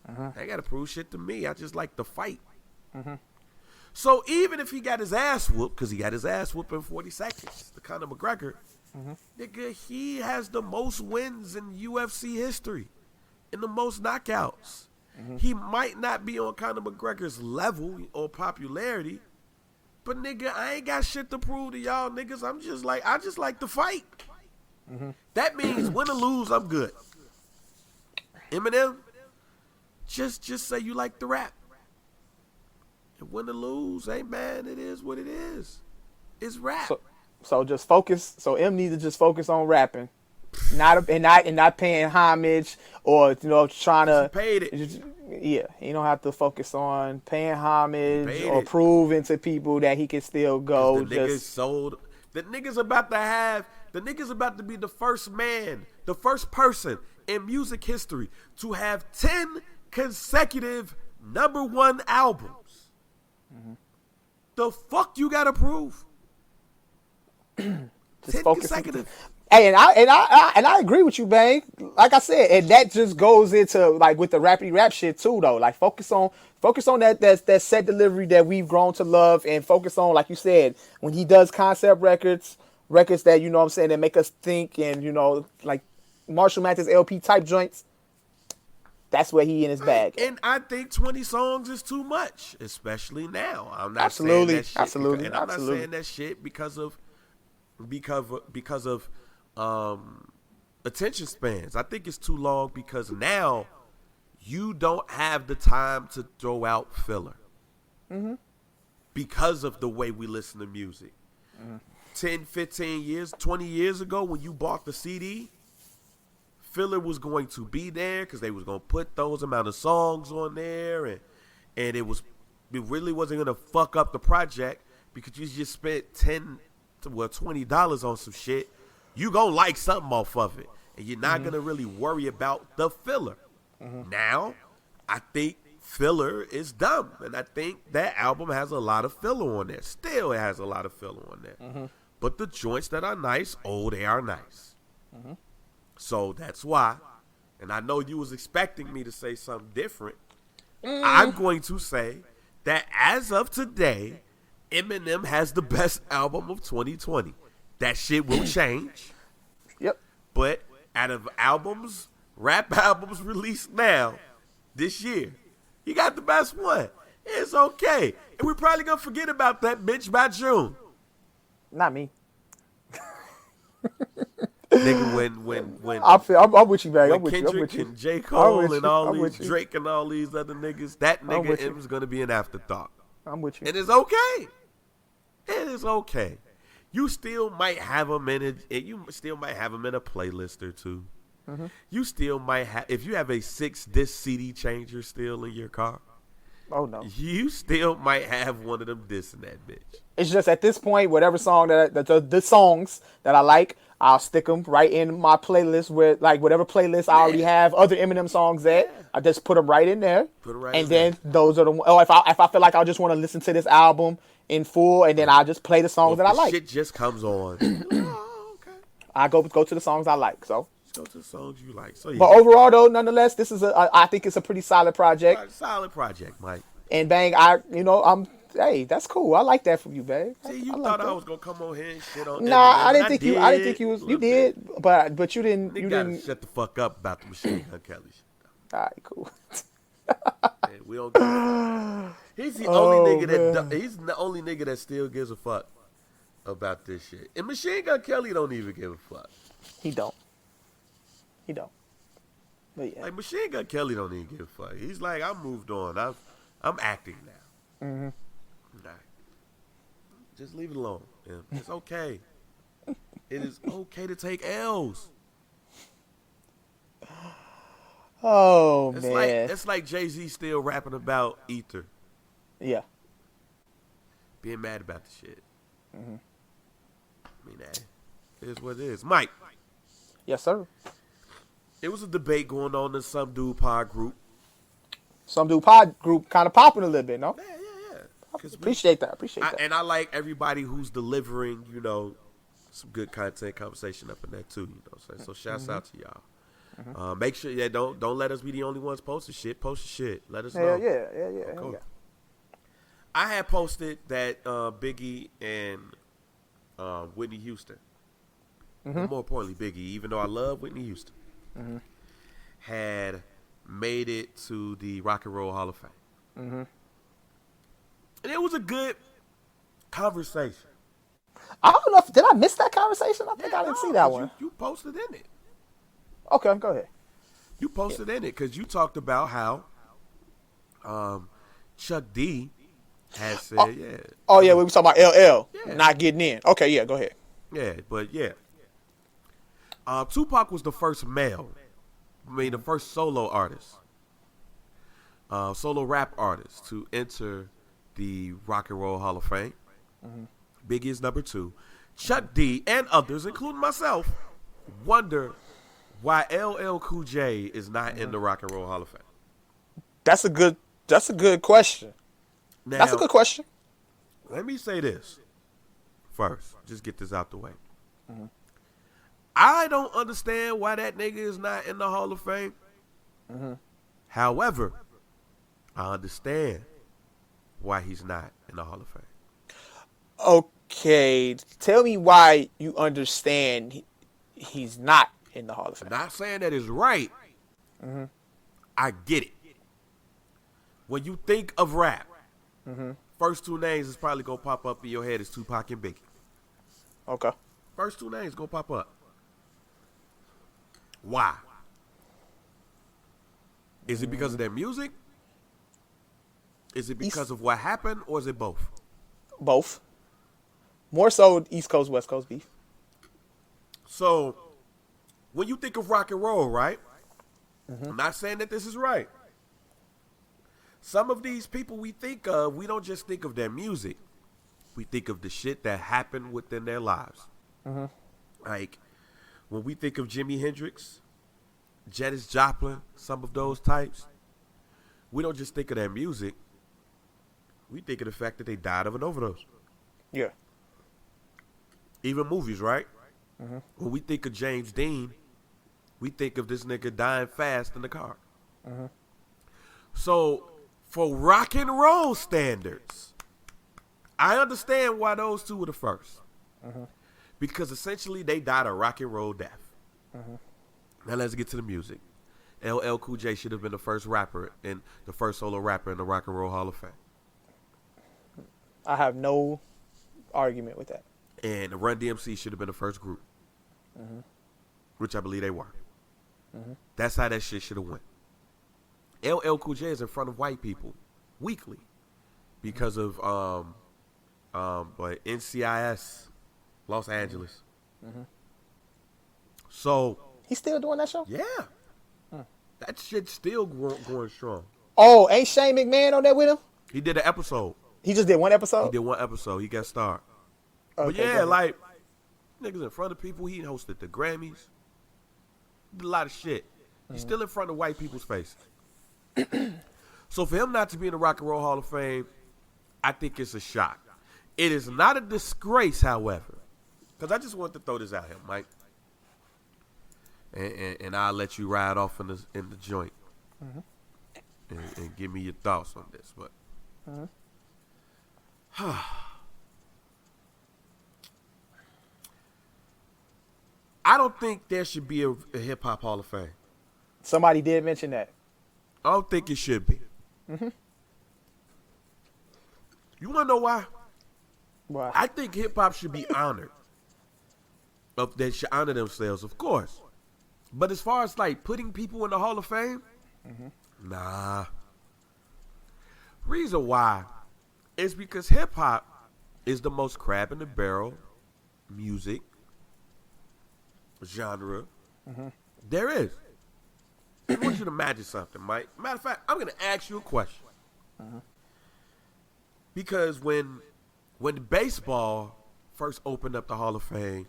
I gotta prove shit to me. I just like to fight. So even if he got his ass whooped, because he got his ass whooped in 40 seconds, to Conor McGregor, nigga, he has the most wins in UFC history and the most knockouts. He might not be on Conor McGregor's level or popularity, but nigga, I ain't got shit to prove to y'all niggas. I just like to fight. That means win or lose, I'm good. Eminem, just say you like to rap. And win or lose, hey man, it is what it is. It's rap. So just focus. So M needs to just focus on rapping, not paying homage or trying to. He paid it. Yeah, he don't have to focus on paying homage or it. proving to people that he can still go. The niggas sold. The niggas about to be the first man, the first person in music history to have 10 consecutive #1 albums. Mm-hmm. The fuck you gotta prove? Just 10 focus. consecutive. Hey, and I agree with you, Bang. Like I said, and that just goes into like with the rappity rap shit too, though. Like focus on that set delivery that we've grown to love, and focus on, like you said, when he does concept records that what I'm saying, that make us think, and like Marshall Mathers LP type joints. That's where he in his bag. And I think 20 songs is too much, especially now. I'm not absolutely, saying that shit absolutely, and I'm absolutely. not saying that shit because of attention spans. I think it's too long because now you don't have the time to throw out filler. Mm-hmm. Because of the way we listen to music. Mm-hmm. 10, 15 years, 20 years ago when you bought the CD, filler was going to be there because they was going to put those amount of songs on there, and it really wasn't going to fuck up the project because you just spent $20 on some shit. You gonna like something off of it, and you're not gonna really worry about the filler. Now, I think filler is dumb, and I think that album has a lot of filler on there. Still, it has a lot of filler on there. But the joints that are nice, they are nice. So that's why, and I know you was expecting me to say something different. I'm going to say that as of today, Eminem has the best album of 2020. That shit will change. Yep. But out of rap albums released now, this year, he got the best one. It's okay. And we're probably going to forget about that bitch by June. Not me. Nigga, when I'm with you, man. when I'm with Kendrick you. and J. Cole and all I'm these with you. Drake and all these other niggas, that nigga is going to be an afterthought. I'm with you. And it's okay. It is okay. You still might have them in a playlist or two. You still might have, if you have a 6-disc CD changer still in your car. Oh no. You still might have one of them discs in that bitch. It's just at this point, whatever song the songs that I like, I'll stick them right in my playlist where, like, whatever playlist I already have other Eminem songs at. I just put them right in there. And then those are the ones. Oh, if I feel like I just want to listen to this album in full, and then I just play the songs that I like. Shit just comes on. Oh, okay. I go to the songs I like. So. Let's go to the songs you like. So yeah. But overall, though, nonetheless, this is I think it's a pretty solid project. Solid project, Mike. And Bang, hey, that's cool. I like that from you, Bang. See, you thought I was gonna come on here and shit on. Nah, I didn't think you. I didn't think you was. You did, but you didn't. You didn't shut the fuck up about the Machine Gun Kelly shit. All right, cool. Man, we don't. He's the only nigga he's the only nigga that still gives a fuck about this shit. And Machine Gun Kelly don't even give a fuck. He don't. But yeah. Like Machine Gun Kelly don't even give a fuck. He's like, I moved on. I'm acting now. Nah. Just leave it alone. Yeah. It's okay. It is okay to take L's. Oh, man. It's like Jay-Z still rapping about Ether. Yeah. Being mad about the shit. I mean, that is what it is. Mike. Yes, sir. There was a debate going on in some dude pod group. Some dude pod group kind of popping a little bit, no? Yeah. Appreciate that. And I like everybody who's delivering, some good content, conversation up in that too, So shouts out to y'all. Make sure, don't let us be the only ones posting shit. Post your shit. Let us know. Yeah. Cool. I had posted that Biggie and Whitney Houston, more importantly Biggie, even though I love Whitney Houston, had made it to the Rock and Roll Hall of Fame. And it was a good conversation. I don't know did I miss that conversation? I think I didn't see that one. You posted in it. Okay, go ahead. You posted in it because you talked about how Chuck D has said, yeah. Oh yeah, we were talking about LL Yeah. not getting in. Okay, yeah, go ahead. Yeah, but yeah. Tupac was the first male. The first solo artist. Solo rap artist to enter the Rock and Roll Hall of Fame. Biggie is number 2. Chuck D and others, including myself, wonder why LL Cool J is not in the Rock and Roll Hall of Fame. That's a good question. Now, That's a good question. let me say this first. Just get this out the way. I don't understand why that nigga is not in the Hall of Fame. However, I understand why he's not in the Hall of Fame. Okay, tell me why you understand he's not in the Hall of Fame. I'm not saying that is right. I get it. When you think of rap, first 2 names is probably going to pop up in your head is Tupac and Biggie. Okay. First 2 names going to pop up. Why? Is it because of their music? Is it because of what happened, or is it both? Both. More so East Coast, West Coast beef. So, when you think of rock and roll, right? I'm not saying that this is right. Some of these people we think of, we don't just think of their music. We think of the shit that happened within their lives. Like, when we think of Jimi Hendrix, Janis Joplin, some of those types, we don't just think of their music. We think of the fact that they died of an overdose. Yeah. Even movies, right? When we think of James Dean, we think of this nigga dying fast in the car. So, for rock and roll standards, I understand why those 2 were the first. Because essentially they died a rock and roll death. Now let's get to the music. LL Cool J should have been the first rapper and the first solo rapper in the Rock and Roll Hall of Fame. I have no argument with that. And the Run DMC should have been the first group. Which I believe they were. That's how that shit should have went. LL Cool J is in front of white people weekly because of NCIS Los Angeles. So He's still doing that show? yeah, that shit's still going strong. Oh, ain't Shane McMahon on there with him? He did an episode. He just did one episode? He did one episode. He got starred. Okay, But go yeah, ahead. like niggas in front of people. He hosted the Grammys. Did a lot of shit. He's still in front of white people's faces. So for him not to be in the Rock and Roll Hall of Fame, I think it's a shock. It is not a disgrace, however, because I just want to throw this out here, Mike, and I'll let you ride off in the joint and give me your thoughts on this. But I don't think there should be a hip hop Hall of Fame. Somebody did mention that. I don't think it should be. You want to know why? Why? I think hip hop should be honored. They should honor themselves, of course. But as far as like putting people in the Hall of Fame, nah. Reason why is because hip hop is the most crab in the barrel music genre there is. I want you to imagine something, Mike. Matter of fact, I'm going to ask you a question. Because when baseball first opened up the Hall of Fame,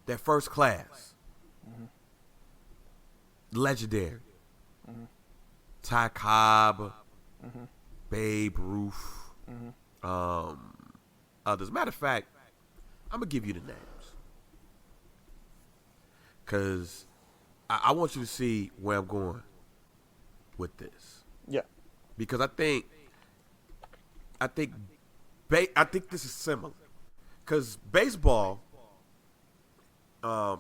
that first class, legendary, Ty Cobb, Babe Ruth, others. Matter of fact, I'm going to give you the names. Because I want you to see where I'm going with this. Yeah. Because I think this is similar. Because baseball, the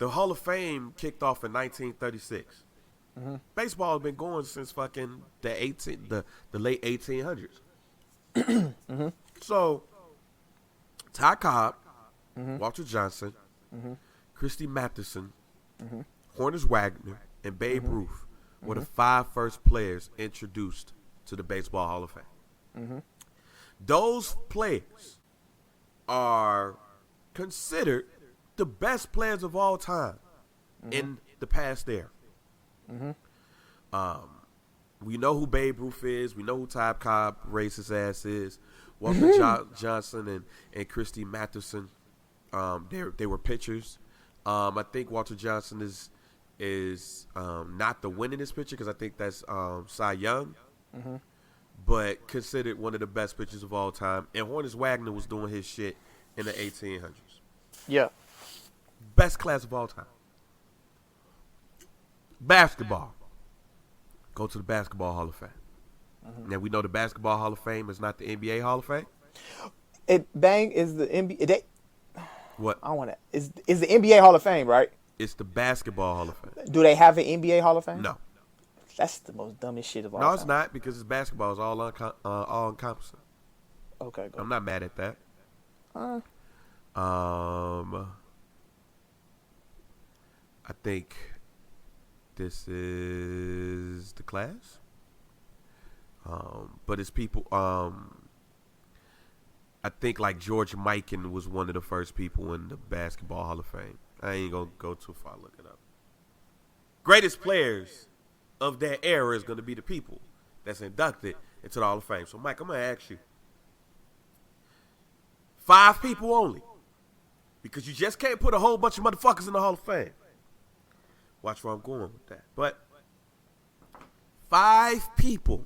Hall of Fame kicked off in 1936. Baseball has been going since fucking the late 1800s. So, Ty Cobb, Walter Johnson, Christy Matheson, Honus Wagner, and Babe Ruth were the 5 first players introduced to the Baseball Hall of Fame. Those players are considered the best players of all time in the past era. We know who Babe Ruth is. We know who Ty Cobb racist ass is. Walter Johnson and Christy Mathewson. They were pitchers. I think Walter Johnson is not the winningest pitcher because I think that's Cy Young, but considered one of the best pitchers of all time. And Honus Wagner was doing his shit in the 1800s. Yeah. Best class of all time. Basketball. Go to the Basketball Hall of Fame. Now we know the Basketball Hall of Fame is not the NBA Hall of Fame. Is the NBA? What? I want to. Is the NBA Hall of Fame, right? It's the Basketball Hall of Fame. Do they have an NBA Hall of Fame? No. That's the most dumbest shit of all No, time. it's not because it's basketball. It's all encompassing. Okay, go. I'm not mad at that. I think this is the class. But it's people. I think like George Mikan was one of the first people in the Basketball Hall of Fame. I ain't gonna go too far. Look it up. Greatest players of that era is gonna be the people that's inducted into the Hall of Fame. So, Mike, I'm gonna ask you 5 people only, because you just can't put a whole bunch of motherfuckers in the Hall of Fame. Watch where I'm going with that. But 5 people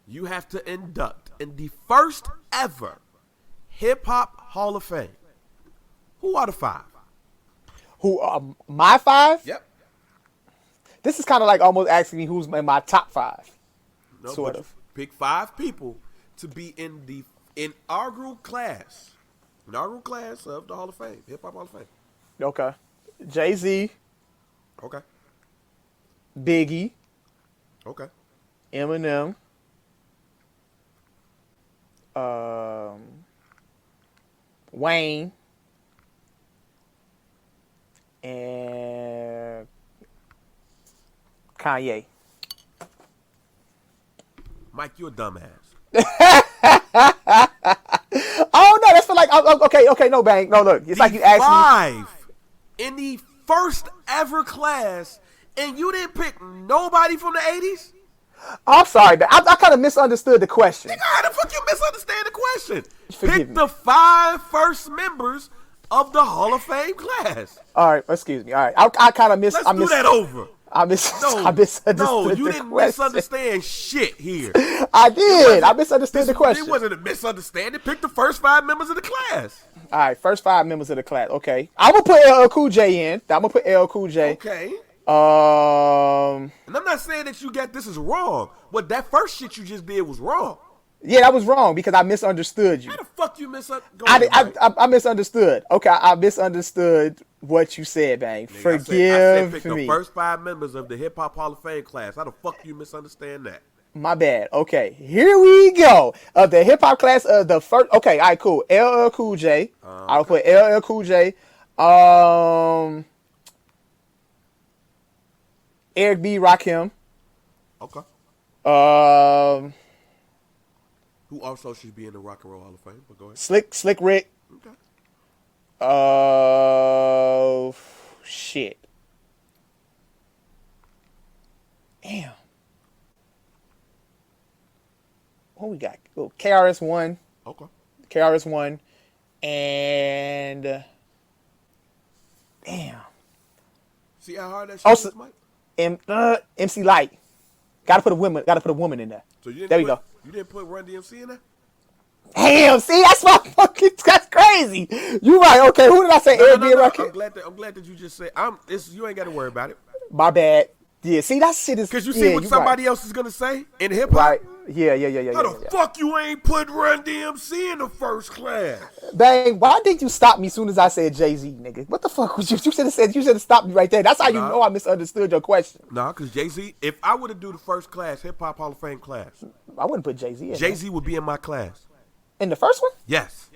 you have to induct in the first ever Hip Hop Hall of Fame. Who are the 5? Who? My 5? Yep. This is kind of like almost asking me who's in my top 5. No, sort of. Pick 5 people to be in the inaugural class of the Hall of Fame, Hip Hop Hall of Fame. Okay. Jay-Z, Okay. Biggie, Okay. Eminem, Wayne, and Kanye. Mike, you a dumbass. Oh no, that's for like okay, no bang, no look, it's like you asked me 5 in the first ever class, and you didn't pick nobody from the 80s. I'm sorry, man. I kind of misunderstood the question. Nigga, how the fuck you misunderstand the question? Forgive Pick me. the 5 first members of the Hall of Fame class. All right, excuse me. All right, I kind of Let's do that over. I misunderstood No, you the didn't question. misunderstand shit here. I did. I misunderstood the question. It wasn't a misunderstanding. Pick the first 5 members of the class. All right, first 5 members of the class. Okay, I'm gonna put LL Cool J in. I'm gonna put LL Cool J. Okay. Um. And I'm not saying that you got this is wrong, but that first shit you just did was wrong. Yeah, that was wrong because I misunderstood you. How the fuck you misunderstood? I misunderstood. Okay, I misunderstood what you said, bang. Forgive I said pick me. the first 5 members of the Hip Hop Hall of Fame class. How the fuck you misunderstand that? My bad. Okay, here we go. Of the hip hop class of the first. Okay, all right, cool. LL Cool J. I'll put LL Cool J. Eric B. Rakim. Okay. Who also should be in the Rock and Roll Hall of Fame? But go ahead. Slick Rick. Okay. Shit. Damn. What we got? Oh, KRS-One. Okay. KRS-One. And damn. See how hard that shit Also, is, Mike? MC Light. Gotta put a woman in there. So you didn't There we go. You didn't put Run DMC in there? Damn, see, that's crazy. You right, okay. Who did I say? Eric B. Rakim? I'm glad that you just said you ain't gotta worry about it. My bad. Yeah, see, that shit is. Because you see what you somebody else is gonna say in hip hop? Right. Yeah. How the fuck you ain't put Run DMC in the first class? Bang, why did you stop me as soon as I said Jay-Z, nigga? What the fuck was you? You should have stopped me right there. That's how you know I misunderstood your question. Nah, because Jay-Z, if I were to do the first class, Hip Hop Hall of Fame class, I wouldn't put Jay-Z in. Jay-Z would be in my class. In the first one? Yes.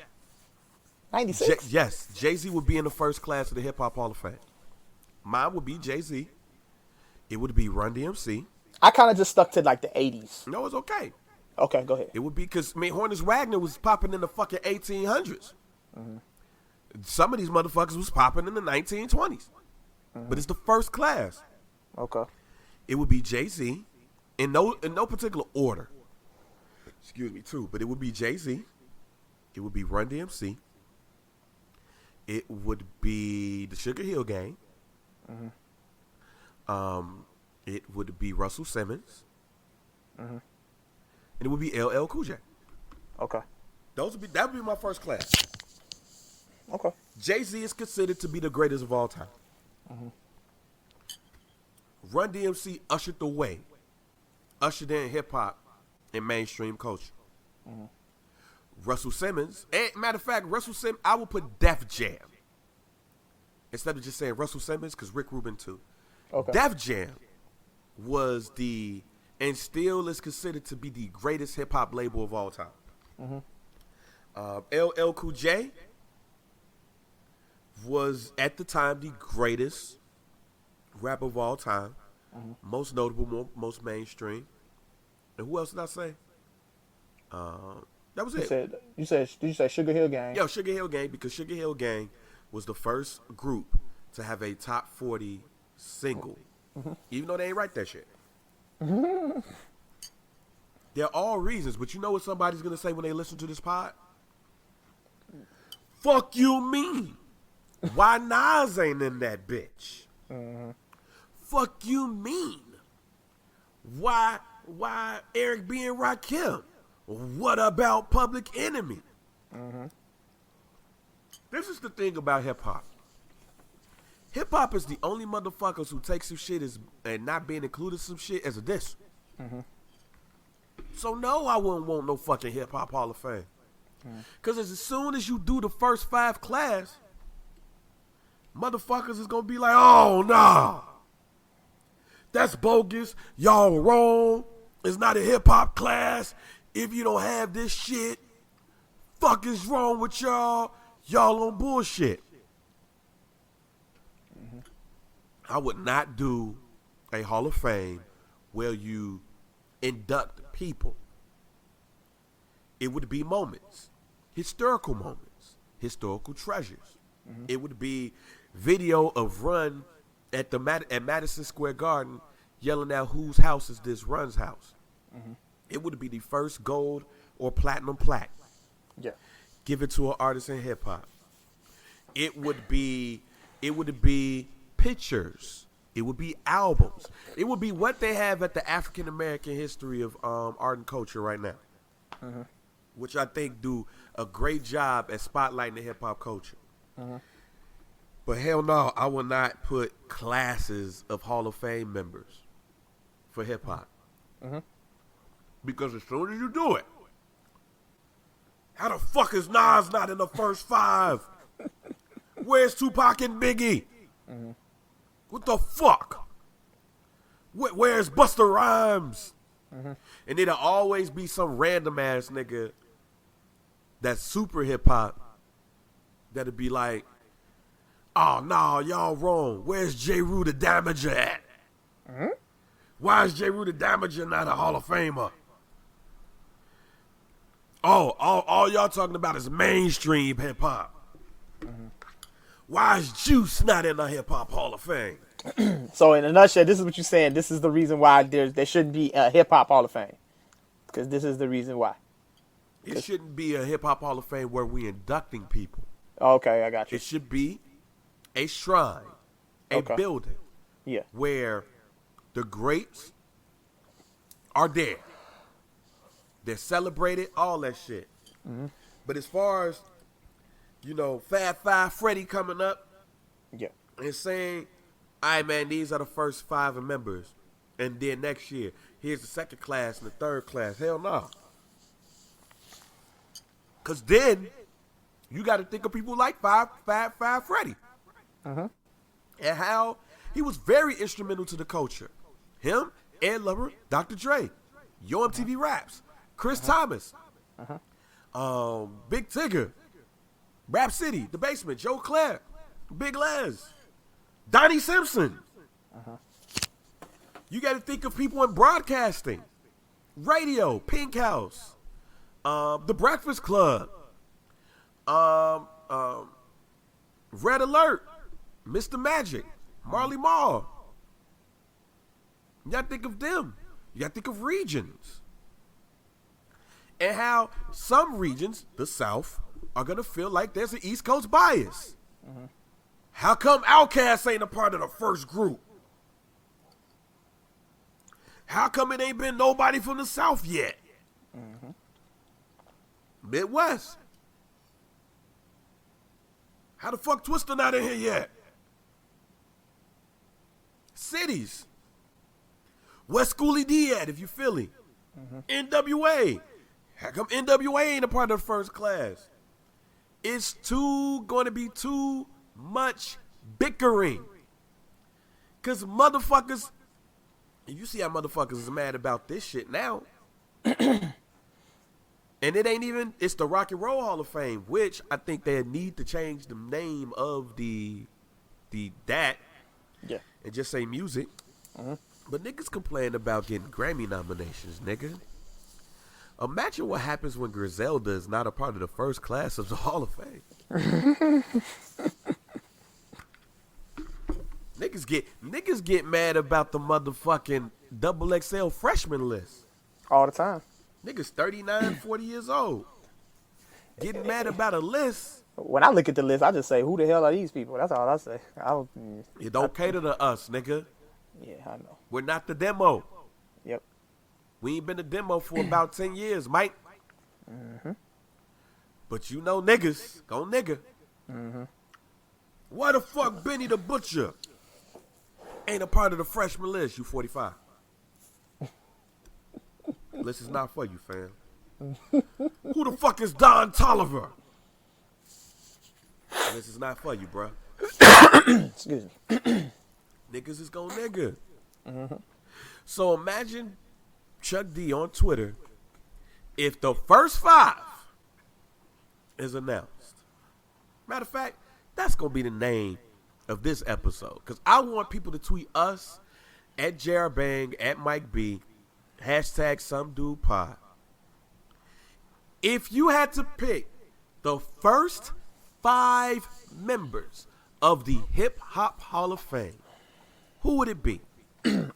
96? Yes. Jay-Z would be in the first class of the Hip Hop Hall of Fame. Mine would be Jay-Z. It would be Run DMC. I kind of just stuck to like the 80s. No, it's okay. Okay, go ahead. It would be because, I mean, Hornets Wagner was popping in the fucking 1800s. Some of these motherfuckers was popping in the 1920s. But it's the first class. Okay. It would be Jay-Z in no particular order. Excuse me, too. But it would be Jay-Z. It would be Run DMC. It would be the Sugar Hill Gang. It would be Russell Simmons. And it would be LL Cool J. Okay. That would be my first class. Okay. Jay-Z is considered to be the greatest of all time. Run DMC ushered the way. Ushered in hip-hop and mainstream culture. Russell Simmons, and matter of fact, Russell Simmons, I would put Def Jam. Instead of just saying Russell Simmons, because Rick Rubin too. Okay. Def Jam was and still is considered to be the greatest hip-hop label of all time. LL Cool J was, at the time, the greatest rapper of all time. Most notable, most mainstream. And who else did I say? That was it. Did you say Sugar Hill Gang? Yo, Sugar Hill Gang, because Sugar Hill Gang was the first group to have a top 40 single. Even though they ain't write that shit. They're all reasons, but you know what somebody's going to say when they listen to this pod? Fuck you mean? Why Nas ain't in that bitch? Fuck you mean? Why Eric B. and Rakim? What about Public Enemy? This is the thing about hip-hop. Hip-hop is the only motherfuckers who take some shit and not being included some shit as a diss. So no, I wouldn't want no fucking hip-hop Hall of Fame. Because as soon as you do the first 5 class, motherfuckers is going to be like, oh, nah. That's bogus. Y'all wrong. It's not a hip-hop class. If you don't have this shit, fuck is wrong with y'all? Y'all on bullshit. I would not do a Hall of Fame where you induct people. It would be moments, historical treasures. It would be video of Run at Madison Square Garden yelling out, whose house is this? Run's house. It would be the first gold or platinum plaque. Yeah. Give it to an artist in hip hop. It would be pictures. It would be albums. It would be what they have at the African American history of art and culture right now, which I think do a great job at spotlighting the hip hop culture. But hell no, I will not put classes of Hall of Fame members for hip hop. Because as soon as you do it, how the fuck is Nas not in the first 5? Where's Tupac and Biggie? What the fuck? Where's Busta Rhymes? And it'll always be some random ass nigga that's super hip hop that'll be like, oh no, y'all wrong. Where's J. Rue the Damager at? Why is J. Rue the Damager not a Hall of Famer? Oh, all y'all talking about is mainstream hip hop. Why is Juice not in the hip hop Hall of Fame? So in a nutshell, this is what you're saying. This is the reason why there shouldn't be a hip hop Hall of Fame. Because this is the reason why. It shouldn't be a hip hop Hall of Fame where we inducting people. Okay, I got you. It should be a shrine, a building, where the greats are there. They're celebrated, all that shit. But as far as, Fab Five Freddy coming up and saying, all right, man, these are the first 5 members. And then next year, here's the second class and the third class. Hell no. Because then you got to think of people like Fab Five Freddy. And how he was very instrumental to the culture. Him, Ed Lover, Dr. Dre, Yo MTV Raps, Chris Thomas, Big Tigger, Rap City, The Basement, Joe Clair, Big Les, Donnie Simpson. You got to think of people in broadcasting Radio, Pink House, The Breakfast Club, Red Alert, Mr. Magic, Marley Marl. You gotta think of them. You gotta think of regions. And how some regions, the South, are gonna feel like there's an East Coast bias. Mm-hmm. How come Outkast ain't a part of the first group? How come it ain't been nobody from the South yet? Mm-hmm. Midwest. How the fuck Twista not in here yet? Cities. Where Schoolie D at if you Philly? Mm-hmm. NWA. How come NWA ain't a part of the first class? It's going to be too much bickering. Because motherfuckers, you see how motherfuckers is mad about this shit now. And it ain't even, it's the Rock and Roll Hall of Fame, which I think they need to change the name of that. Yeah. And just say music. Mm-hmm. But niggas complain about getting Grammy nominations, nigga. Imagine what happens when Griselda is not a part of the first class of the Hall of Fame. Niggas get mad about the motherfucking XXL freshman list. All the time. Niggas 39, 40 years old. Getting mad about a list. When I look at the list, I just say, who the hell are these people? That's all I say. It don't cater to us, nigga. Yeah, I know. We're not the demo. Yep. We ain't been the demo for about 10 years, Mike. Mm-hmm. But you know niggas. Go nigga. Mm-hmm. Why the fuck Benny the Butcher ain't a part of the freshman list, you 45? List is not for you, fam. Who the fuck is Don Tolliver? This is not for you, bro. Excuse me. Niggas is gon' nigga. Mm-hmm. So imagine Chuck D on Twitter if the first 5 is announced. Matter of fact, that's gonna be the name of this episode. Because I want people to tweet us at JR Bang, at Mike B, hashtag some dude pod. If you had to pick the first 5 members of the Hip Hop Hall of Fame, who would it be?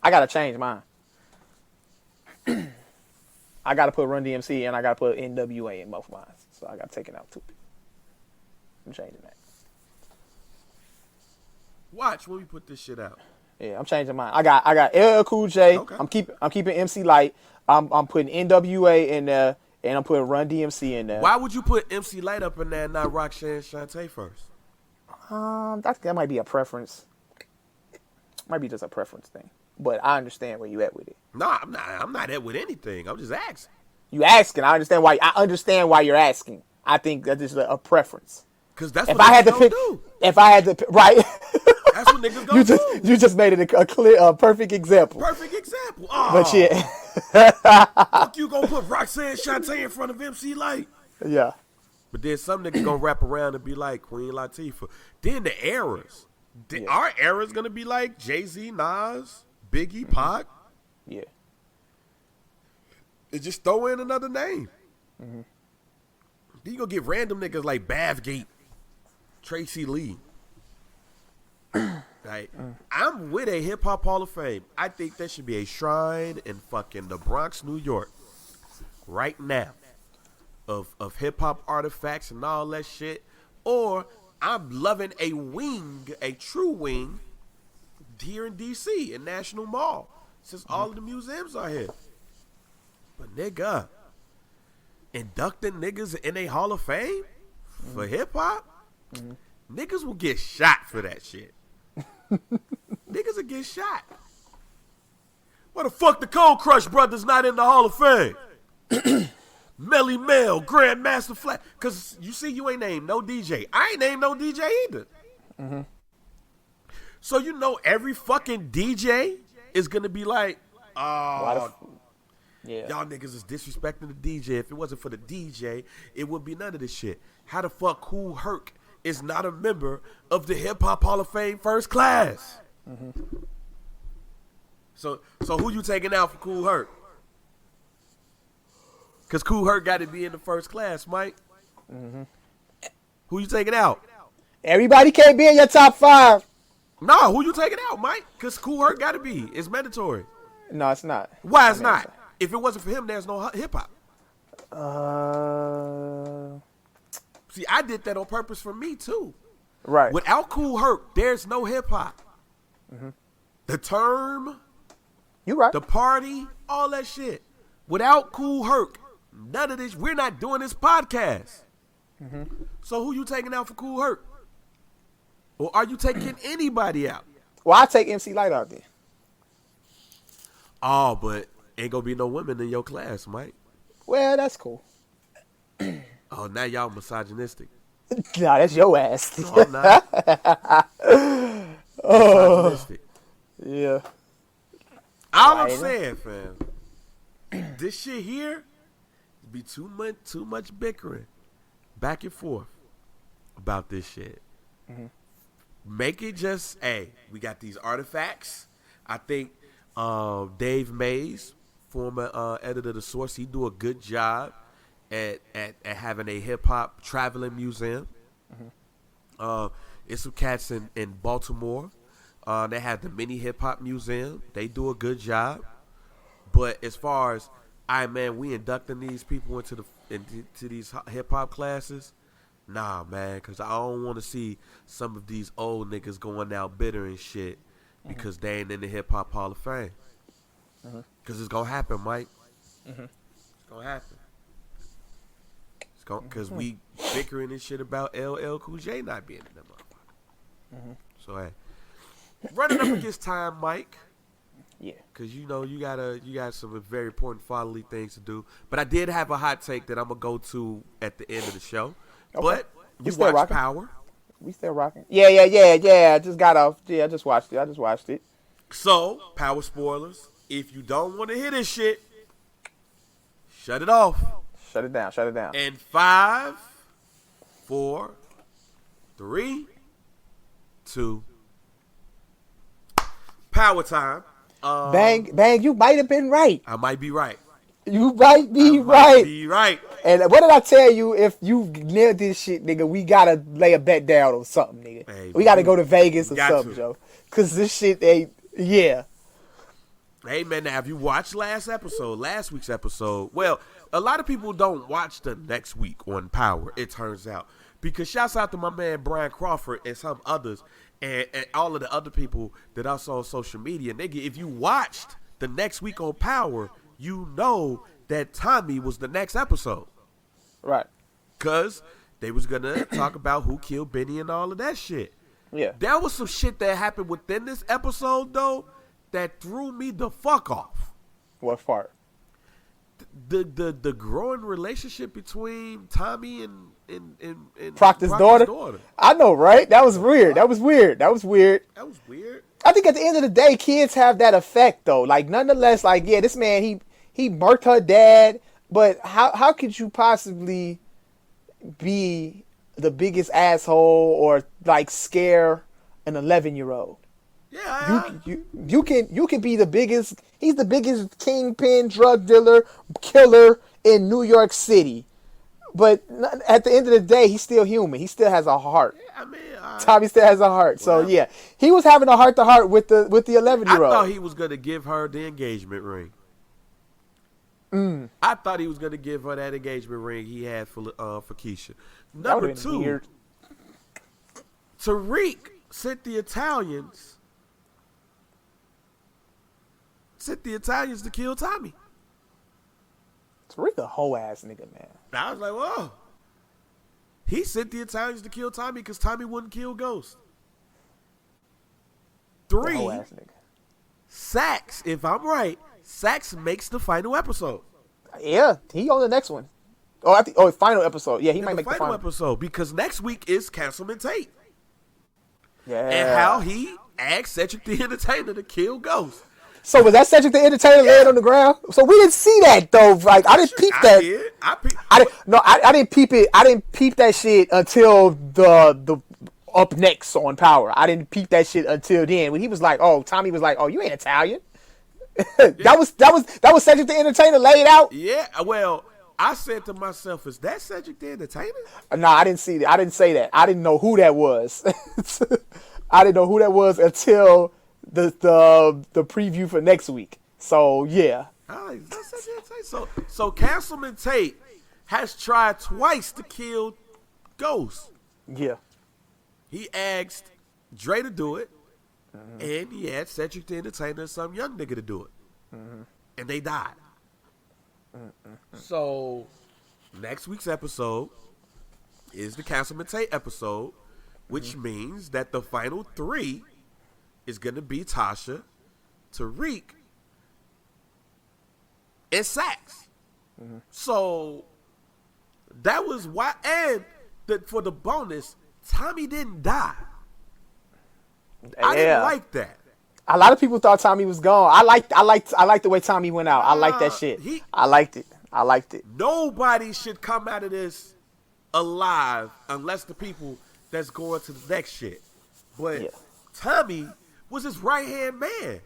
I gotta change mine. I gotta put Run DMC and I gotta put NWA in both mine. So I gotta take it out too. I'm changing that. Watch when we put this shit out. Yeah, I'm changing mine. I got LL Cool J. Okay. I'm keeping MC Light. I'm putting NWA in there, and I'm putting Run DMC in there. Why would you put MC Light up in there and not Roxanne Shantae first? That might be a preference. Might be just a preference thing. But I understand where you at with it. No, I'm not at with anything. I'm just asking. You asking. I understand why you're asking. I think that is a preference. Because that's if what I had to pick, do. If I had to, right? That's what niggas gonna do. You just made it a perfect example. Perfect example. Oh, but yeah. Fuck you gonna put Roxanne Shantae in front of MC Light. Yeah. But then some niggas gonna wrap around and be like Queen Latifah. Then the eras. Our era's gonna be like Jay-Z, Nas, Biggie, Pac. Yeah. And just throw in another name. Mm-hmm. Then you gonna get random niggas like Bavgate, Tracy Lee. Like, I'm with a Hip Hop Hall of Fame. I think there should be a shrine in fucking the Bronx, New York, right now, of hip hop artifacts and all that shit. Or I'm loving a true wing, here in DC in National Mall, since all of the museums are here. But nigga, inducting niggas in a Hall of Fame for hip hop, niggas will get shot for that shit. Niggas will get shot. Why the fuck the Cold Crush Brothers not in the Hall of Fame? Melly Mel, Grandmaster Flash. Because you see, you ain't named no DJ. I ain't named no DJ either. Mm-hmm. So you know every fucking DJ is going to be like, y'all niggas is disrespecting the DJ. If it wasn't for the DJ, it would be none of this shit. How the fuck Kool Herc is not a member of the Hip Hop Hall of Fame first class? Mm-hmm. So who you taking out for Kool Herc? Because Kool Herc got to be in the first class, Mike. Who you taking out? Everybody can't be in your top 5. No, who you taking out, Mike? Because Kool Herc got to be. It's mandatory. No, it's not. Why it's not? If it wasn't for him, there's no hip hop. See, I did that on purpose for me too. Right. Without Kool Herc, there's no hip hop. The term, You right. the party, all that shit. Without Kool Herc, none of this. We're not doing this podcast. So who you taking out for Kool Herc? Or are you taking anybody out? Well, I take MC Light out there. Oh, but ain't gonna be no women in your class, Mike. Well, that's cool. Oh, now y'all misogynistic. Nah, that's your ass. No, I'm not. Misogynistic. Yeah. All I'm saying, fam, this shit here be too much bickering back and forth about this shit. Make it just, hey, we got these artifacts. I think Dave Mays, former editor of The Source, he do a good job at having a hip-hop traveling museum. It's some cats in Baltimore. They have the mini hip-hop museum. They do a good job. But as far as, we inducting these people into these hip-hop classes, nah, man, because I don't want to see some of these old niggas going out bitter and shit because they ain't in the Hip-Hop Hall of Fame. Because it's going to happen, Mike. It's going to happen. Because we bickering and shit about LL Cool J not being in that motherfucker. So, hey. Running up against time, Mike. Yeah. Because, you got some very important fatherly things to do. But I did have a hot take that I'm going to go to at the end of the show. Okay. But We you still watch rocking? Power. We still rocking. Yeah. I just got off. Yeah, I just watched it. So, Power spoilers. If you don't want to hear this shit, shut it off. Shut it down. And 5, 4, 3, 2. Power time. Bang, you might have been right. I might be right. You might be right. And what did I tell you? If you nailed this shit, nigga, we gotta lay a bet down on something, nigga. Hey, we gotta go to Vegas or something, to. Joe. Cause this shit ain't. Yeah. Hey man, now have you watched last week's episode? Well, a lot of people don't watch the next week on Power, it turns out. Because shouts out to my man Brian Crawford and some others and all of the other people that I saw on social media. Nigga, if you watched the next week on Power, you know that Tommy was the next episode. Right. Because they was going to talk about who killed Benny and all of that shit. Yeah. There was some shit that happened within this episode, though, that threw me the fuck off. What part? The growing relationship between Tommy and Proctor's daughter. I know, right? That was weird. That was weird. I think at the end of the day, kids have that effect, though. Like, nonetheless, like, yeah, this man, he murked her dad, but how could you possibly be the biggest asshole or, like, scare an 11-year-old? Yeah. You can be the biggest. He's the biggest kingpin, drug dealer, killer in New York City. But at the end of the day, he's still human. He still has a heart. Yeah, Tommy still has a heart. So yeah, he was having a heart to heart with the 11-year-old. I thought he was gonna give her the engagement ring. I thought he was gonna give her that engagement ring he had for Keisha. Number 2, weird. Tariq sent the Italians to kill Tommy. Tariq a whole ass nigga, man. I was like, whoa. He sent the Italians to kill Tommy because Tommy wouldn't kill Ghost. 3, Whole ass nigga. Sax, if I'm right, Sax makes the final episode. Yeah, he on the next one. Final episode. Yeah, he might make the final episode because next week is Castleman Tate. Yeah. And how he asked Cedric the Entertainer to kill Ghost. So was that Cedric the Entertainer laying on the ground? So we didn't see that though. Like I didn't peep that. I didn't peep it. I didn't peep that shit until the up next on Power. I didn't peep that shit until then when he was like, "Oh," Tommy was like, "Oh, you ain't Italian." that was Cedric the Entertainer laid out. Yeah. Well, I said to myself, is that Cedric the Entertainer? No, I didn't see that. I didn't say that. I didn't know who that was. I didn't know who that was until the preview for next week. So yeah. Is that Cedric the Entertainer? So Castleman Tate has tried twice to kill Ghost. Yeah. He asked Dre to do it, and he had Cedric the Entertainer and some young nigga to do it. And they died. So, next week's episode is the Castleman Tate episode, which means that the final 3 is going to be Tasha, Tariq, and Sax. So, that was why, and for the bonus, Tommy didn't die. I didn't like that. A lot of people thought Tommy was gone. I liked the way Tommy went out. I liked that shit. I liked it. Nobody should come out of this alive unless the people that's going to the next shit. But Tommy was his right-hand man.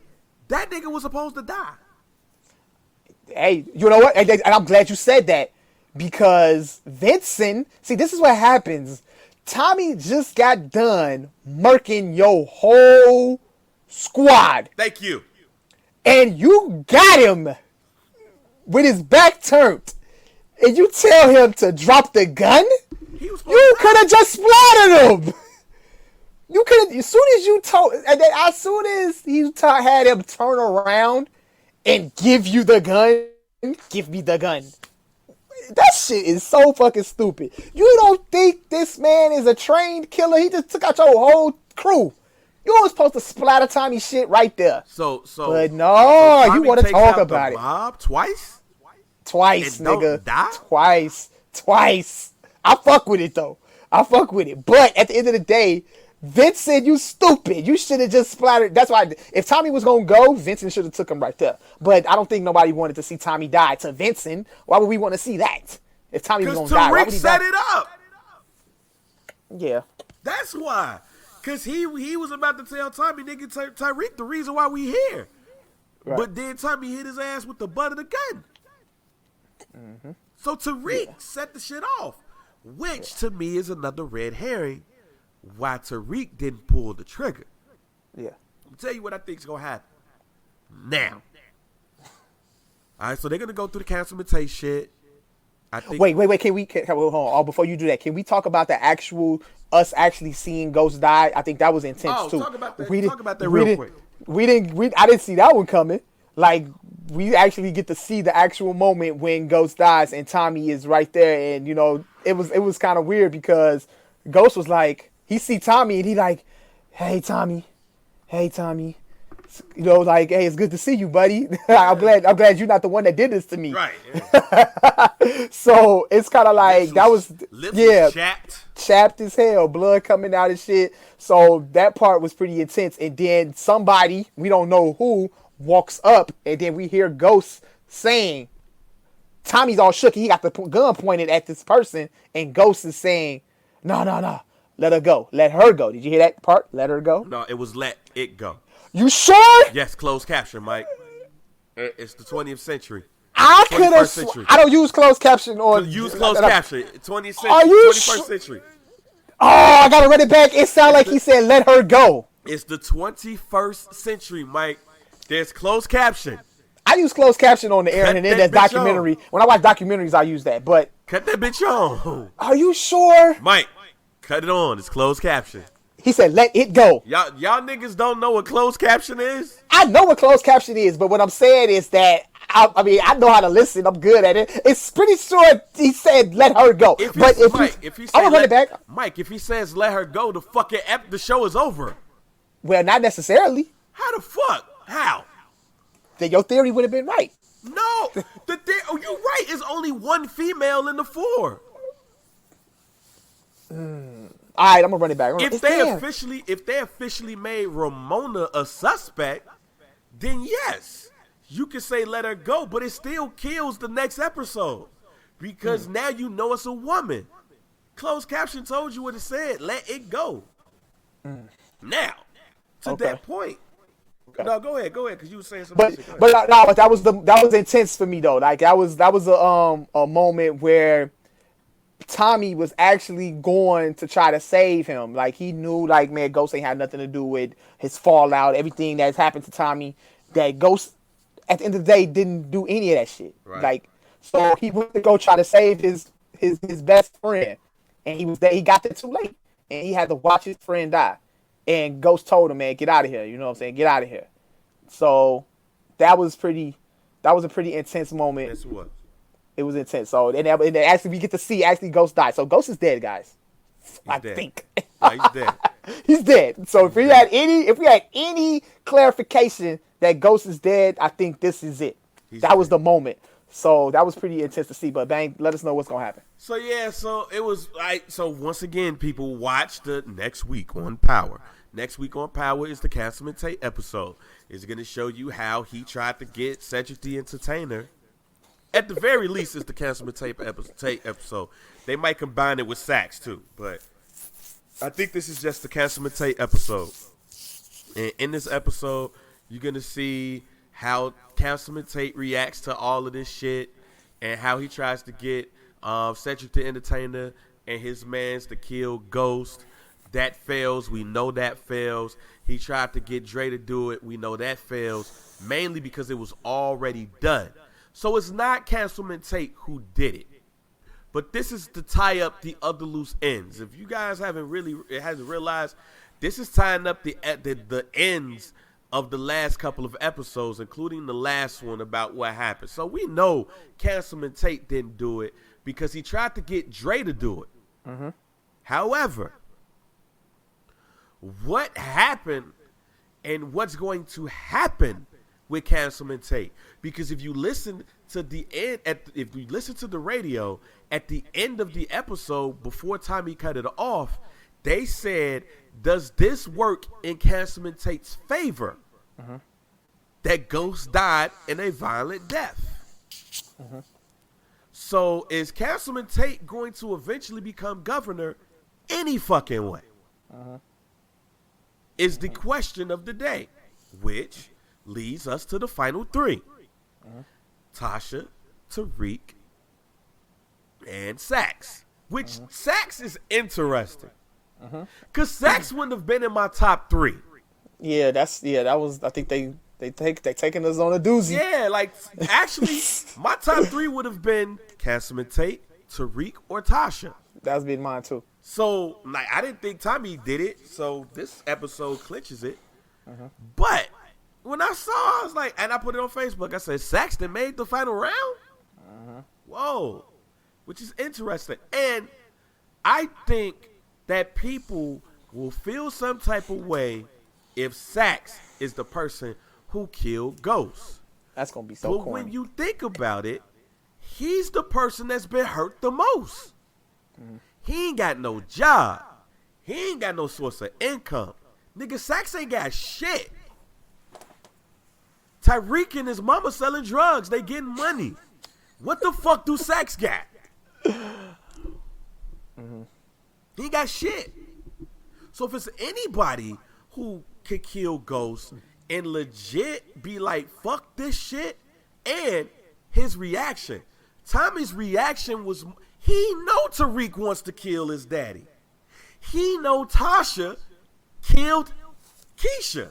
That nigga was supposed to die. Hey, you know what? And I'm glad you said that because Vincent, see, this is what happens. Tommy just got done murking your whole squad. Thank you. And you got him with his back turned. And you tell him to drop the gun? You could have just splattered him. You could have, as soon as you told, and then as soon as he had him turn around and give you the gun, give me the gun. That shit is so fucking stupid. You don't think this man is a trained killer? He just took out your whole crew. You were supposed to splatter Tommy shit right there. But no, you want to talk about it. Mob twice, nigga. Die? Twice. I fuck with it though. But at the end of the day, Vincent, you stupid. You should have just splattered. That's why if Tommy was going to go, Vincent should have took him right there. But I don't think nobody wanted to see Tommy die to Vincent. Why would we want to see that? If Tommy was going to die, why would he die? Tariq set it up. Yeah. That's why. Because he was about to tell Tommy, nigga, Tariq, the reason why we here. Right. But then Tommy hit his ass with the butt of the gun. So Tariq set the shit off. Which, to me, is another red herring. Why Tariq didn't pull the trigger. Yeah. I'll tell you what I think's going to happen. Now. All right, so they're going to go through the Castleman Tate shit. I think. Wait. Hold on. Before you do that, can we talk about us actually seeing Ghost die? I think that was intense too. Talk about that real quick. I didn't see that one coming. Like, we actually get to see the actual moment when Ghost dies and Tommy is right there. And, you know, it was kind of weird because Ghost was like, he see Tommy and he like, hey, Tommy. You know, like, hey, it's good to see you, buddy. I'm glad you're not the one that did this to me. Right. Yeah. So it's kind of like lips was chapped as hell, blood coming out and shit. So that part was pretty intense. And then somebody, we don't know who, walks up and then we hear Ghost saying, Tommy's all shook. He got the gun pointed at this person and Ghost is saying, no. Let her go. Let her go. Did you hear that part? Let her go? No, it was let it go. You sure? Yes, closed caption, Mike. It's the 20th century. I could have. I don't use closed caption on. Use closed caption. 20th century. Are you 21st century. Oh, I gotta run it back. It sounded like he said, "Let her go." It's the 21st century, Mike. There's closed caption. I use closed caption on the air, and then there's documentary. When I watch documentaries, I use that. But cut that bitch on. Are you sure, Mike? Cut it on. It's closed caption. He said, "Let it go." Y'all niggas don't know what closed caption is? I know what closed caption is, but what I'm saying is that I know how to listen. I'm good at it. It's pretty sure he said, "Let her go." If he I'm gonna run it back. Mike, if he says, "Let her go," the show is over. Well, not necessarily. How the fuck? How? Then your theory would have been right. No, you're right. It's only one female in the 4. All right, I'm gonna run it back. If they officially made Ramona a suspect, then yes, you can say let her go, but it still kills the next episode because now you know it's a woman. Closed caption told you what it said. Let it go. Now, to that point, No, go ahead, because you were saying But something. no, that was intense for me though. Like that was a moment where Tommy was actually going to try to save him. Like he knew, like, man, Ghost ain't had nothing to do with his fallout, everything that's happened to Tommy. That Ghost, at the end of the day, didn't do any of that shit. Right. Like, so he went to go try to save his best friend, and he got there too late, and he had to watch his friend die. And Ghost told him, man, get out of here. You know what I'm saying? Get out of here. So that was a pretty intense moment. That's what. It was intense. So and actually we get to see Ghost die. So Ghost is dead, guys. I dead. think. No, he's dead. He's dead. So if we had any clarification that Ghost is dead, I think this is it. That was the moment. So that was pretty intense to see. But Bang, let us know what's gonna happen. So yeah, so it was so once again, people watch the next week on Power. Next week on Power is the Castleman Tate episode. It's going to show you how he tried to get Cedric the Entertainer. At the very least, it's the Castleman Tate episode. They might combine it with Sax too, but I think this is just the Castleman Tate episode. And in this episode, you're going to see how Castleman Tate reacts to all of this shit and how he tries to get Cedric the Entertainer and his mans to kill Ghost. That fails. We know that fails. He tried to get Dre to do it. We know that fails, mainly because it was already done. So it's not Castleman Tate who did it. But this is to tie up the other loose ends. If you guys hasn't realized, this is tying up the ends of the last couple of episodes, including the last one about what happened. So we know Castleman Tate didn't do it because he tried to get Dre to do it. Mm-hmm. However, what happened and what's going to happen with Castleman Tate? Because if you listen to the end, if you listen to the radio at the end of the episode before Tommy cut it off, they said, "Does this work in Castleman Tate's favor?" Mm-hmm. That Ghost died in a violent death. Mm-hmm. So is Castleman Tate going to eventually become governor any fucking way? Mm-hmm. Is the question of the day, which leads us to the final three. Tasha, Tariq, and Sax. Which Sax is interesting. Because Sax wouldn't have been in my top three. Yeah, that was, I think they taking us on a doozy. Yeah, like, actually, my top three would have been Castleman Tate, Tariq, or Tasha. That's been mine too. So, like, I didn't think Tommy did it, so this episode clinches it. But when I saw, I was like, and I put it on Facebook, I said, Saxton made the final round? Whoa. Which is interesting. And I think that people will feel some type of way if Sax is the person who killed Ghost. That's going to be so But corny. when you think about it, he's the person that's been hurt the most. He ain't got no job. He ain't got no source of income. Nigga, Sax ain't got shit. Tyreek and his mama selling drugs. They getting money. What the fuck do Sax got? He ain't got shit. So if it's anybody who could kill Ghost and legit be like, fuck this shit, and his reaction. Tommy's reaction was, he know Tariq wants to kill his daddy. He know Tasha killed Keisha.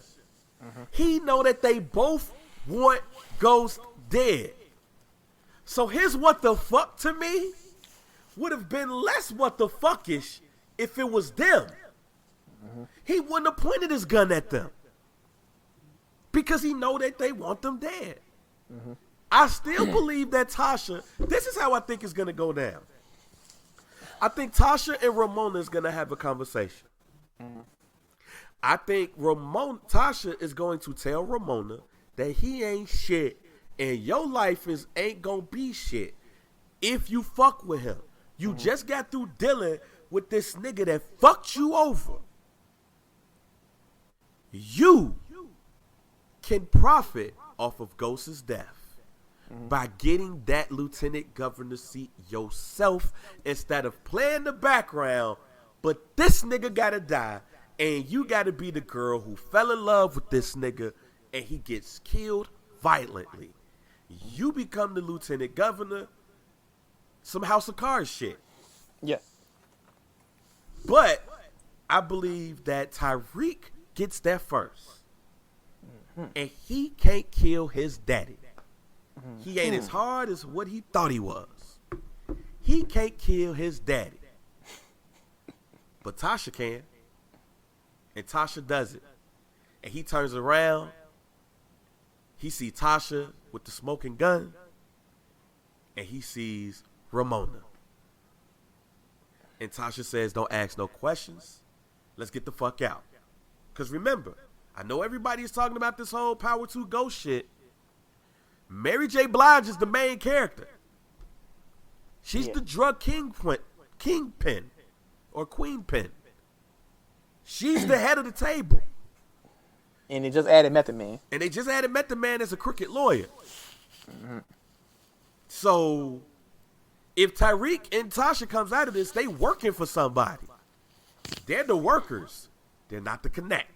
He know that they both want Ghost dead. So his what the fuck to me would have been less what the fuckish if it was them. He wouldn't have pointed his gun at them. Because he know that they want them dead. I still believe that Tasha, this is how I think it's going to go down. I think Tasha and Ramona is going to have a conversation. I think Tasha is going to tell Ramona that he ain't shit and your life ain't going to be shit if you fuck with him. You just got through dealing with this nigga that fucked you over. You can profit off of Ghost's death by getting that lieutenant governor seat yourself instead of playing the background. But this nigga gotta die, and you gotta be the girl who fell in love with this nigga and he gets killed violently. You become the lieutenant governor, some House of Cards shit. Yeah. But I believe that Tyreek gets there first. And he can't kill his daddy. He ain't as hard as what he thought he was. He can't kill his daddy. But Tasha can. And Tasha does it. And he turns around. He sees Tasha with the smoking gun. And he sees Ramona. And Tasha says, don't ask no questions. Let's get the fuck out. Because remember, I know everybody is talking about this whole Power 2 Ghost shit. Mary J. Blige is the main character. She's the drug kingpin or queenpin. She's the head of the table. And they just added Method Man. And they just added Method Man as a crooked lawyer. So if Tyreek and Tasha comes out of this, they working for somebody. They're the workers. They're not the connect.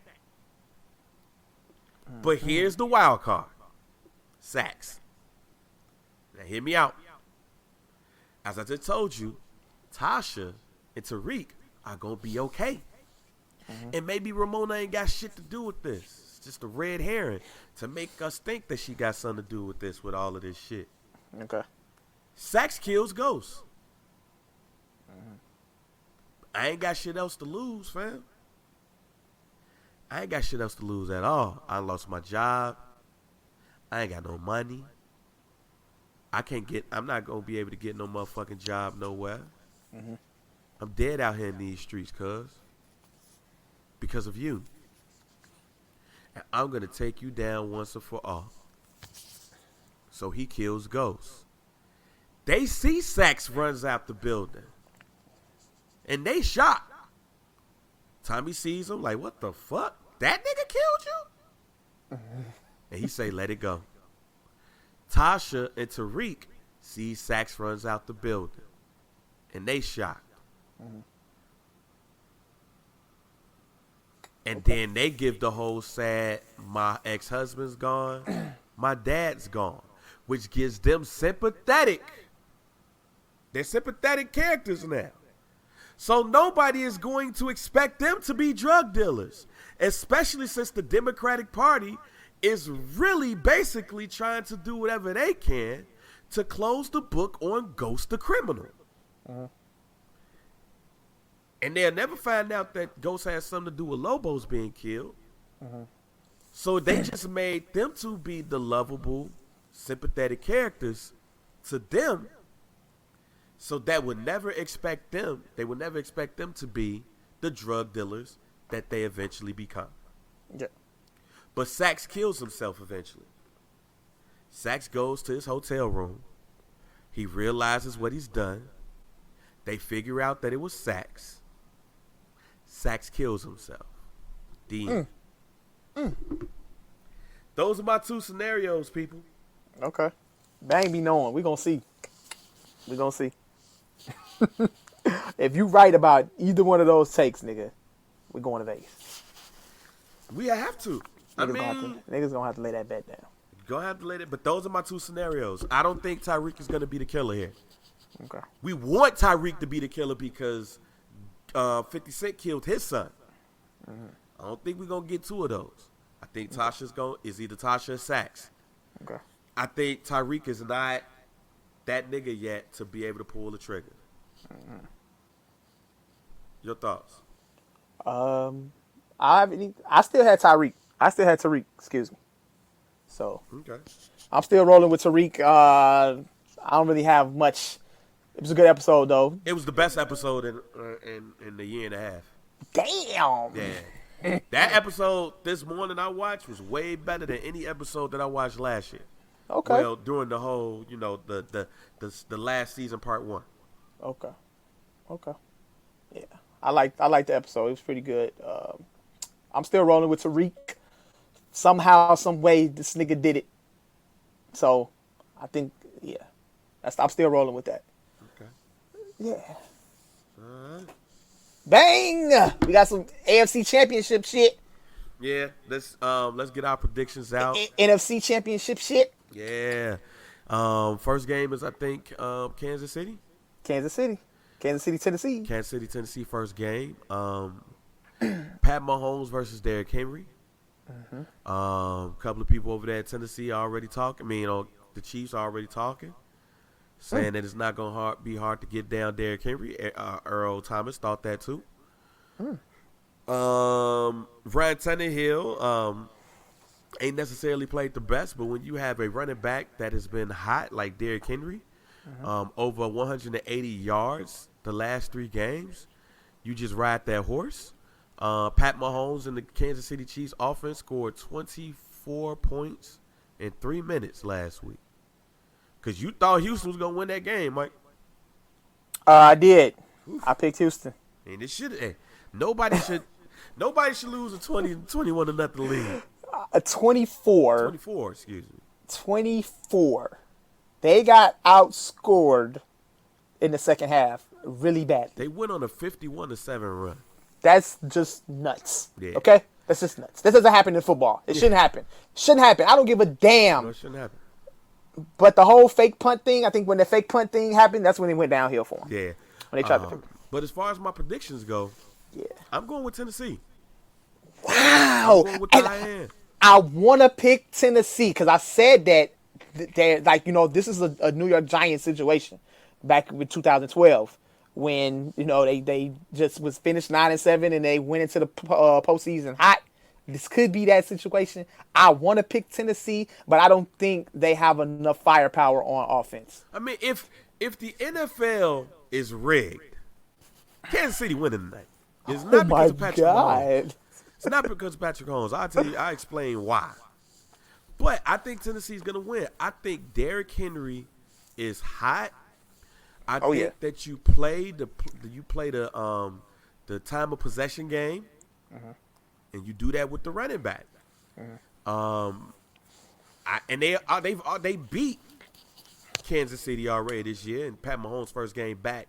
But here's the wild card. Sax. Now hear me out. As I just told you, Tasha and Tariq are going to be okay. And maybe Ramona ain't got shit to do with this. It's just a red herring to make us think that she got something to do with this, with all of this shit. Okay. Sax kills Ghost. I ain't got shit else to lose, fam. I ain't got shit else to lose at all. I lost my job. I ain't got no money. I'm not going to be able to get no motherfucking job nowhere. I'm dead out here in these streets, cuz. Because of you. And I'm going to take you down once and for all. So he kills Ghost. They see Sax runs out the building. And they shocked. Tommy sees him like, what the fuck? That nigga killed you? And he say, let it go. Tasha and Tariq see Sax runs out the building. And they shocked. And then they give the whole sad, my ex-husband's gone, my dad's gone, which gives them sympathetic. They're sympathetic characters now. So nobody is going to expect them to be drug dealers, especially since the Democratic Party is really basically trying to do whatever they can to close the book on Ghost the criminal. And they'll never find out that Ghost has something to do with Lobos being killed. So they just made them two be the lovable, sympathetic characters to them. So that would never expect them, they would never expect them to be the drug dealers that they eventually become. Yeah. But Sax kills himself eventually. Sax goes to his hotel room. He realizes what he's done. They figure out that it was Sax. Sax kills himself. The end. Those are my two scenarios, people. Okay. Bang be knowing. We gonna see. We gonna see. If you right about either one of those takes, nigga, we going to Vegas. We have to. Niggas gonna have to lay that bet down. Gonna have to lay it. But those are my two scenarios. I don't think Tyreek is gonna be the killer here. Okay. We want Tyreek to be the killer because 50 Cent killed his son. I don't think we're gonna get two of those. I think Tasha's is either Tasha or Sax. Okay. I think Tyreek is not that nigga yet to be able to pull the trigger. Your thoughts? I still had Tariq. Excuse me. So Okay. I'm still rolling with Tariq. I don't really have much. It was a good episode though. It was the best episode in the year and a half. Damn. Yeah. That episode this morning I watched was way better than any episode that I watched last year. Okay. Well, during the whole, the last season, part 1. Okay. Yeah, I like the episode. It was pretty good. I'm still rolling with Tariq. Somehow, some way, this nigga did it. So, I think, yeah, I'm still rolling with that. Okay. Yeah. All right. Bang! We got some AFC Championship shit. Yeah, let's get our predictions out. NFC Championship shit. Yeah. First game is I think Kansas City. Kansas City, Tennessee. Kansas City, Tennessee. First game. Pat Mahomes versus Derrick Henry. Couple of people over there in Tennessee are already talking. I mean, the Chiefs are already talking, saying that it's not gonna be hard to get down Derrick Henry. Earl Thomas thought that too. Ryan Tannehill ain't necessarily played the best, but when you have a running back that has been hot like Derrick Henry, over 180 yards the last 3 games, you just ride that horse. Pat Mahomes and the Kansas City Chiefs offense scored 24 points in 3 minutes last week. Because you thought Houston was going to win that game, Mike. I did. Oof. I picked Houston. And it should. Nobody should lose a 21 to nothing lead. A 24. 24, excuse me. 24. They got outscored in the second half really bad. They went on a 51-7 run. That's just nuts. Yeah. Okay? That's just nuts. This doesn't happen in football. It shouldn't happen. Shouldn't happen. I don't give a damn. No, it shouldn't happen. But the whole fake punt thing, I think when the fake punt thing happened, that's when it went downhill for them. Yeah. When they tried to. But as far as my predictions go, I'm going with Tennessee. Wow. I'm going with the high end. I want to pick Tennessee because I said that, this is a New York Giants situation back in 2012 when, they just was finished 9-7 and they went into the postseason hot. This could be that situation. I want to pick Tennessee, but I don't think they have enough firepower on offense. I mean, if the NFL is rigged, Kansas City winning tonight. It's not because of Patrick Mahomes. It's not because of Patrick Mahomes. I'll tell you. I explain why. But I think Tennessee's gonna win. I think Derrick Henry is hot. I think that you play the time of possession game, and you do that with the running back. They beat Kansas City already this year, and Pat Mahomes' first game back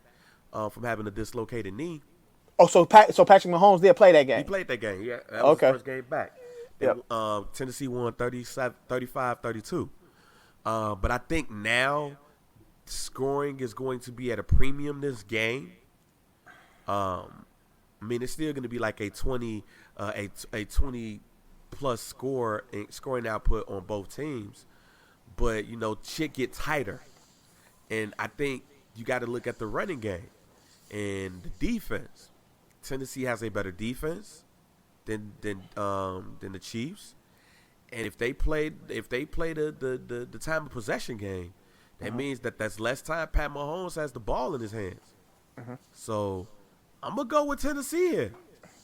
from having a dislocated knee. Oh, so Patrick Mahomes did play that game? He played that game, yeah. That was his first game back. Yep. Tennessee won 35-32. But I think now scoring is going to be at a premium this game. I mean, it's still going to be like a 20 plus scoring output on both teams. But, shit get tighter. And I think you got to look at the running game and the defense. Tennessee has a better defense than the Chiefs, and if they play the time of possession game, that means that's less time Pat Mahomes has the ball in his hands. So I'm gonna go with Tennessee here.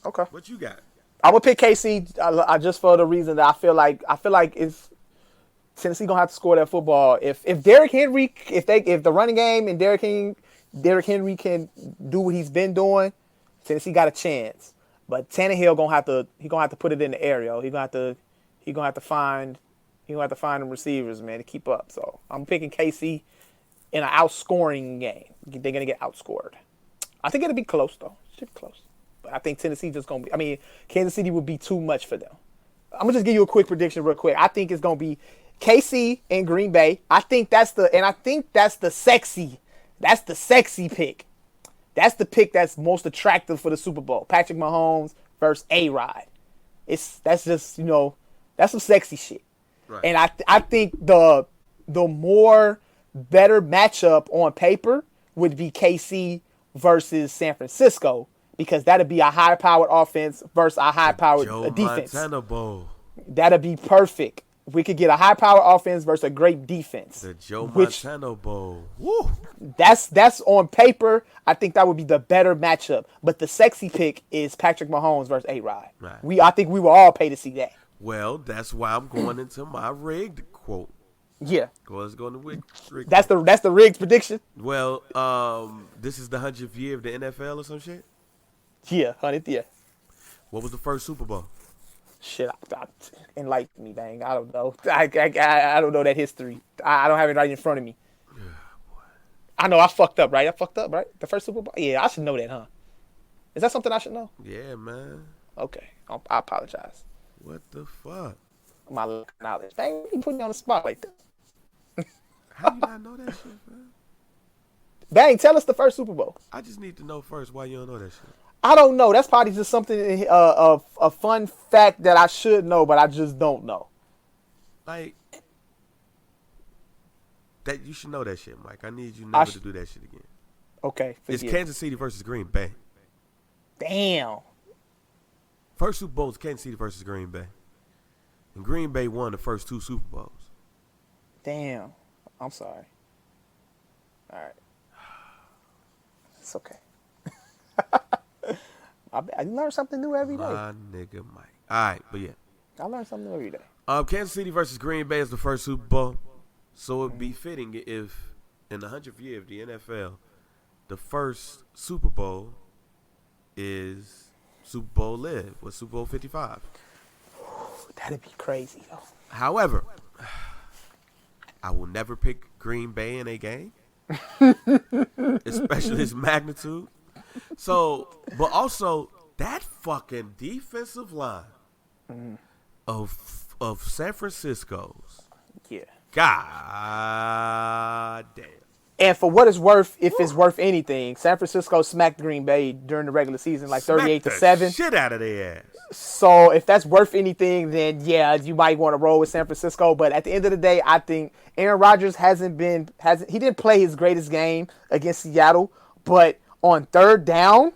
Okay, what you got? I would pick KC. I just for the reason that I feel like it's Tennessee gonna have to score that football. If Derrick Henry, if the running game and Derrick Henry can do what he's been doing, Tennessee got a chance. But Tannehill gonna have to put it in the air, yo. He gonna have to find them receivers, man, to keep up. So I'm picking KC in an outscoring game. They're gonna get outscored. I think it'll be close though. Should be close. But I think Tennessee Kansas City would be too much for them. I'm gonna just give you a quick prediction real quick. I think it's gonna be KC and Green Bay. I think that's the sexy pick. That's the pick that's most attractive for the Super Bowl. Patrick Mahomes versus A-Rod. That's just, that's some sexy shit. Right. And I think the more better matchup on paper would be KC versus San Francisco, because that'd be a high-powered offense versus a high-powered defense. Montana Bowl. That'd be perfect. We could get a high-powered offense versus a great defense. The Joe Montana Bowl. Woo! That's on paper. I think that would be the better matchup. But the sexy pick is Patrick Mahomes versus A-Rod. Right. I think we will all pay to see that. Well, that's why I'm going into my rigged quote. Yeah. Let's go into rigged. That's the rigged prediction. Well, this is the 100th year of the NFL or some shit. Yeah, 100th year. What was the first Super Bowl? Shit, enlighten me, bang. I don't know. I don't know that history. I don't have it right in front of me. I know I fucked up, right? The first Super Bowl? Yeah, I should know that, huh? Is that something I should know? Yeah, man. Okay. I apologize. What the fuck? My knowledge. Dang, you put me on the spot like that. How you not know that shit, man? Bang, tell us the first Super Bowl. I just need to know first why you don't know that shit. I don't know. That's probably just something, a fun fact that I should know, but I just don't know. Like, that you should know that shit, Mike. I need you never to do that shit again. Okay. It's Kansas City versus Green Bay. Damn. First Super Bowl is Kansas City versus Green Bay. And Green Bay won the first 2 Super Bowls. Damn. I'm sorry. All right. It's okay. I learn something new every day. My nigga Mike. All right, but yeah. I learn something new every day. Kansas City versus Green Bay is the first Super Bowl. So it'd be fitting if, in the 100th year of the NFL, the first Super Bowl is Super Bowl Live, with Super Bowl 55. That'd be crazy, though. However, I will never pick Green Bay in a game, especially its magnitude. So, but also that fucking defensive line of San Francisco's, Yeah. God damn. And for what it's worth, if it's worth anything, San Francisco smacked Green Bay during the regular season, like 38-7. Shit out of their ass. So if that's worth anything, then yeah, you might want to roll with San Francisco. But at the end of the day, I think Aaron Rodgers he didn't play his greatest game against Seattle, but on third down,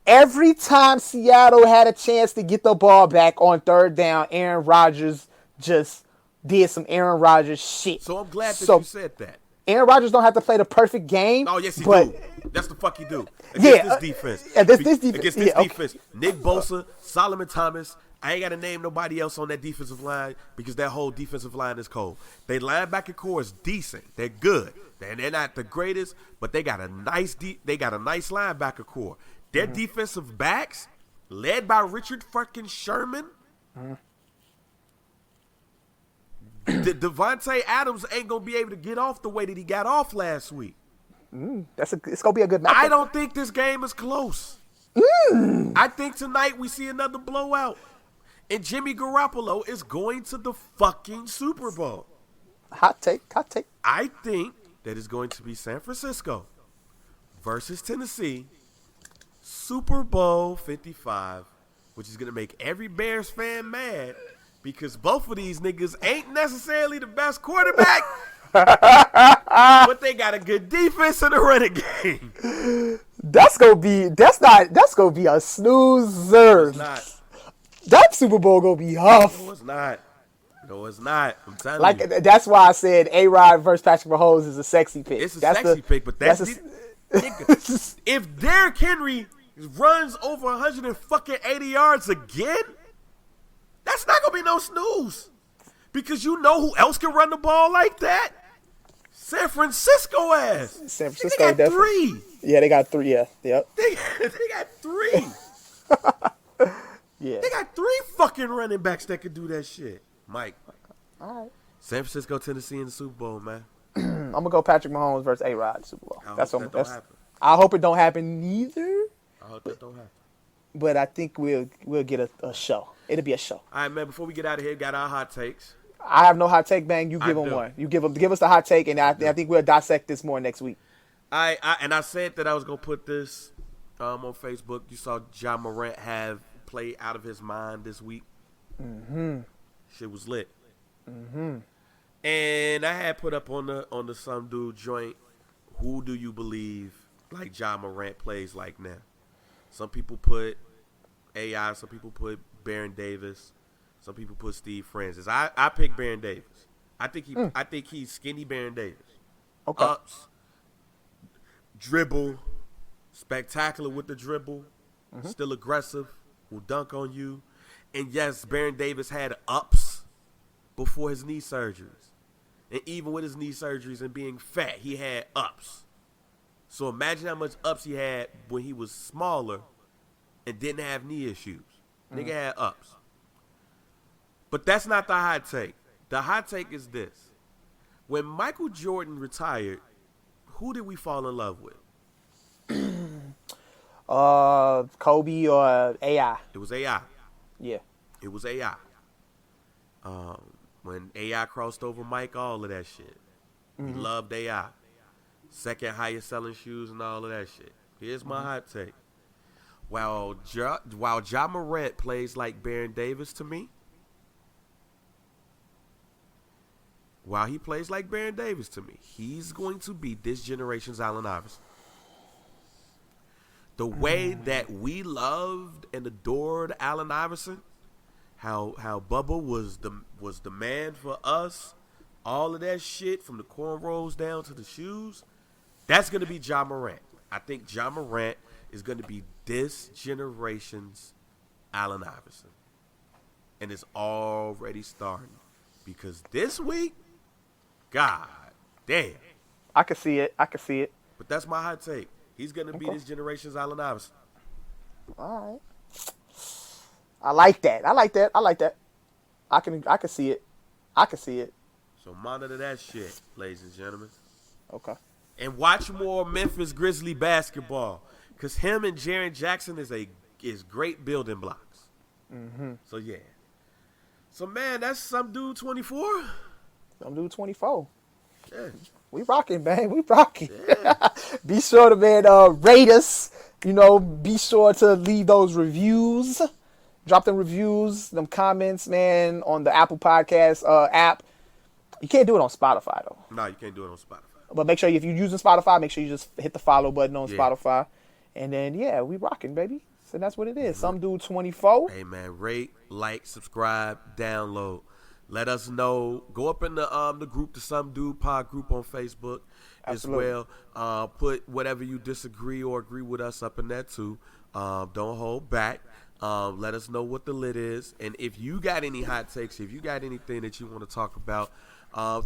every time Seattle had a chance to get the ball back on third down, Aaron Rodgers just did some Aaron Rodgers shit. So I'm glad that you said that. Aaron Rodgers don't have to play the perfect game. Oh, yes, he do. That's the fuck he do. Against This defense. Against this defense. Against this defense. Nick Bosa, Solomon Thomas. I ain't got to name nobody else on that defensive line because that whole defensive line is cold. They linebacker core is decent. They're good. They're not the greatest, but they got a nice linebacker core. Their defensive backs, led by Richard fucking Sherman. Devontae Adams ain't gonna be able to get off the way that he got off last week. It's gonna be a good match. I don't think this game is close. I think tonight we see another blowout, and Jimmy Garoppolo is going to the fucking Super Bowl. Hot take. I think that it's going to be San Francisco versus Tennessee, Super Bowl 55, which is gonna make every Bears fan mad. Because both of these niggas ain't necessarily the best quarterback, but they got a good defense and a running game. That's gonna be a snoozer. It's not. That Super Bowl gonna be huff. No, it's not. No, it's not. I'm telling you. Like that's why I said A-Rod versus Patrick Mahomes is a sexy pick. It's a sexy pick, but nigga, if Derrick Henry runs over 180 yards again, that's not going to be no snooze. Because you know who else can run the ball like that? San Francisco ass. San Francisco they got definitely. 3. Yeah, they got 3. Yeah, yep. They got 3. Yeah. They got 3 fucking running backs that can do that shit. Mike. All right. San Francisco, Tennessee in the Super Bowl, man. I'm going to go Patrick Mahomes versus A-Rod Super Bowl. I hope that don't happen. I hope it don't happen neither. I hope that don't happen. But I think we'll get a show. It'll be a show. All right, man. Before we get out of here, got our hot takes. I have no hot take, Bang. You give them one. You give us the hot take, and I think we'll dissect this more next week. I said that I was gonna put this on Facebook. You saw Ja Morant have played out of his mind this week. Shit was lit. And I had put up on the Some Dude joint. Who do you believe like Ja Morant plays like now? Some people put AI. Some people put Baron Davis. Some people put Steve Francis. I pick Baron Davis. I think he's skinny Baron Davis. Okay. Ups, dribble, spectacular with the dribble, still aggressive, will dunk on you. And yes, Baron Davis had ups before his knee surgeries. And even with his knee surgeries and being fat, he had ups. So imagine how much ups he had when he was smaller and didn't have knee issues. Nigga had ups. But that's not the hot take. The hot take is this. When Michael Jordan retired, who did we fall in love with? Kobe or AI? It was AI. Yeah. It was AI. When AI crossed over Mike, all of that shit. We loved AI. Second highest selling shoes and all of that shit. Here's my hot take. While Ja Morant plays like Baron Davis to me, he's going to be this generation's Allen Iverson. The way that we loved and adored Allen Iverson, how Bubba was the man for us, all of that shit from the cornrows down to the shoes, that's gonna be Ja Morant. I think Ja Morant is gonna be this generation's Allen Iverson, and it's already starting because this week, God damn, I can see it. But that's my hot take. He's gonna be this generation's Allen Iverson. All right. I like that. I can see it. So monitor that shit, ladies and gentlemen. Okay. And watch more Memphis Grizzly basketball, cause him and Jaren Jackson is great building blocks. So yeah. So man, that's some dude 24. Some dude 24. Yeah. We rocking, man. We rocking. Yeah. Be sure to rate us. Be sure to leave those reviews. Drop them reviews, them comments, man, on the Apple Podcast app. You can't do it on Spotify though. No, you can't do it on Spotify. But make sure if you're using Spotify, make sure you just hit the follow button on Spotify. And then we rocking, baby. So that's what it is. Some dude 24. Hey man, rate, like, subscribe, download. Let us know. Go up in the group, the Some Dude Pod group on Facebook as well. Put whatever you disagree or agree with us up in there too. Don't hold back. Let us know what the lit is. And if you got any hot takes, if you got anything that you want to talk about,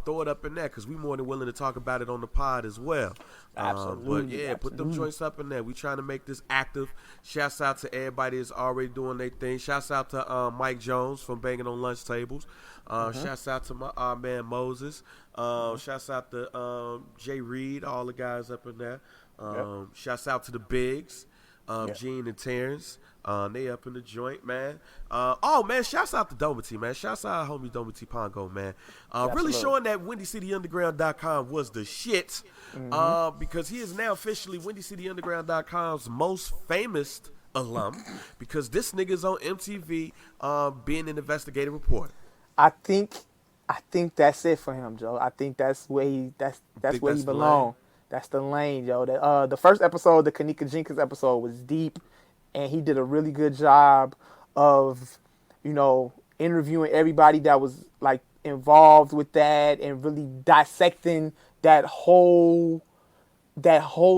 throw it up in there because we're more than willing to talk about it on the pod as well. Absolutely. Put them joints up in there. We trying to make this active. Shouts out to everybody that's already doing their thing. Shouts out to Mike Jones from Banging on Lunch Tables. Shouts out to my man Moses. Shouts out to Jay Reed, all the guys up in there. Shouts out to the Bigs, Gene and Terrence. They up in the joint, man. Man, shouts out to Domity, man. Shouts out homie Domity Pongo, man. Really showing that WindyCityUnderground.com was the shit. Because he is now officially WindyCityUnderground.com's most famous alum. Because this nigga's on MTV being an investigative reporter. I think that's it for him, Joe. I think that's where he belongs. That's the lane, Joe. The first episode, the Kanika Jenkins episode, was deep. And he did a really good job of, interviewing everybody that was like involved with that and really dissecting that whole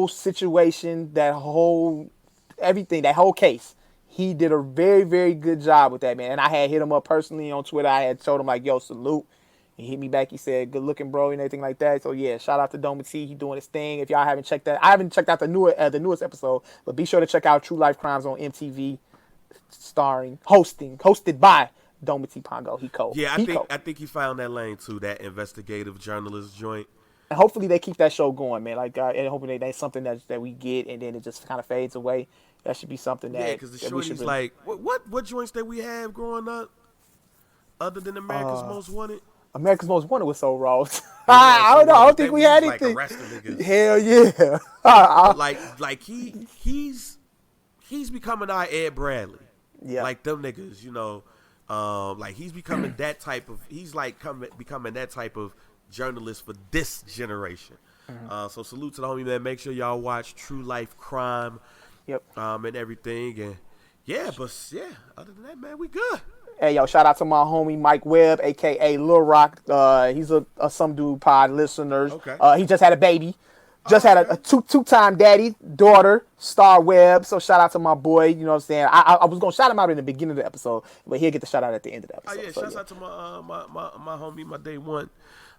situation, that whole everything, that whole case. He did a very, very good job with that, man. And I had hit him up personally on Twitter. I had told him like, yo, salute. He hit me back. He said, good looking, bro, and everything like that. So, yeah, shout out to Doma T. He doing his thing. If y'all haven't checked that, I haven't checked out the newest episode, but be sure to check out True Life Crimes on MTV, hosted by Doma T. Pongo. Yeah, I think he found that lane, too, that investigative journalist joint. And hopefully they keep that show going, man. Like, and hoping that's something that we get and then it just kind of fades away. That should be something that... Yeah, because the shorty's like, what joints that we have growing up other than America's Most Wanted? America's Most Wanted was so raw. I don't know. I don't think we had anything. Hell yeah. He's becoming our Ed Bradley. Yeah. Like them niggas, he's becoming that type of. He's like becoming that type of journalist for this generation. So salute to the homie, man. Make sure y'all watch True Life Crime. Yep. And everything, and other than that, man, we good. Hey, yo, shout out to my homie Mike Webb, a.k.a. Lil Rock. He's a Some Dude Pod listener. Okay. He just had a baby. Just had a two-time daddy, daughter, Star Webb. So shout out to my boy. You know what I'm saying? I was going to shout him out in the beginning of the episode, but he'll get the shout out at the end of the episode. Oh, yeah. Shout out to my homie, my day one.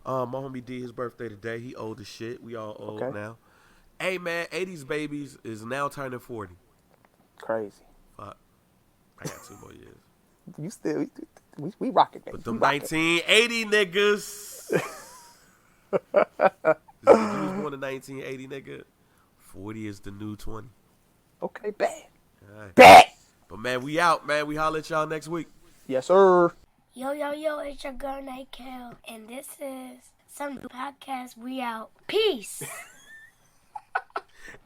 My homie D, his birthday today. He old as shit. We all old now. Hey, man, 80s babies is now turning 40. Crazy. Fuck. I got 2 more years. You still, we rocking, baby. But them 1980 niggas. You was born in 1980, nigga. 40 is the new 20. Okay, bad. All right. Bad. But, man, we out, man. We holler at y'all next week. Yes, sir. Yo, yo, yo, it's your girl, Night Cal, and this is some podcast. We out. Peace.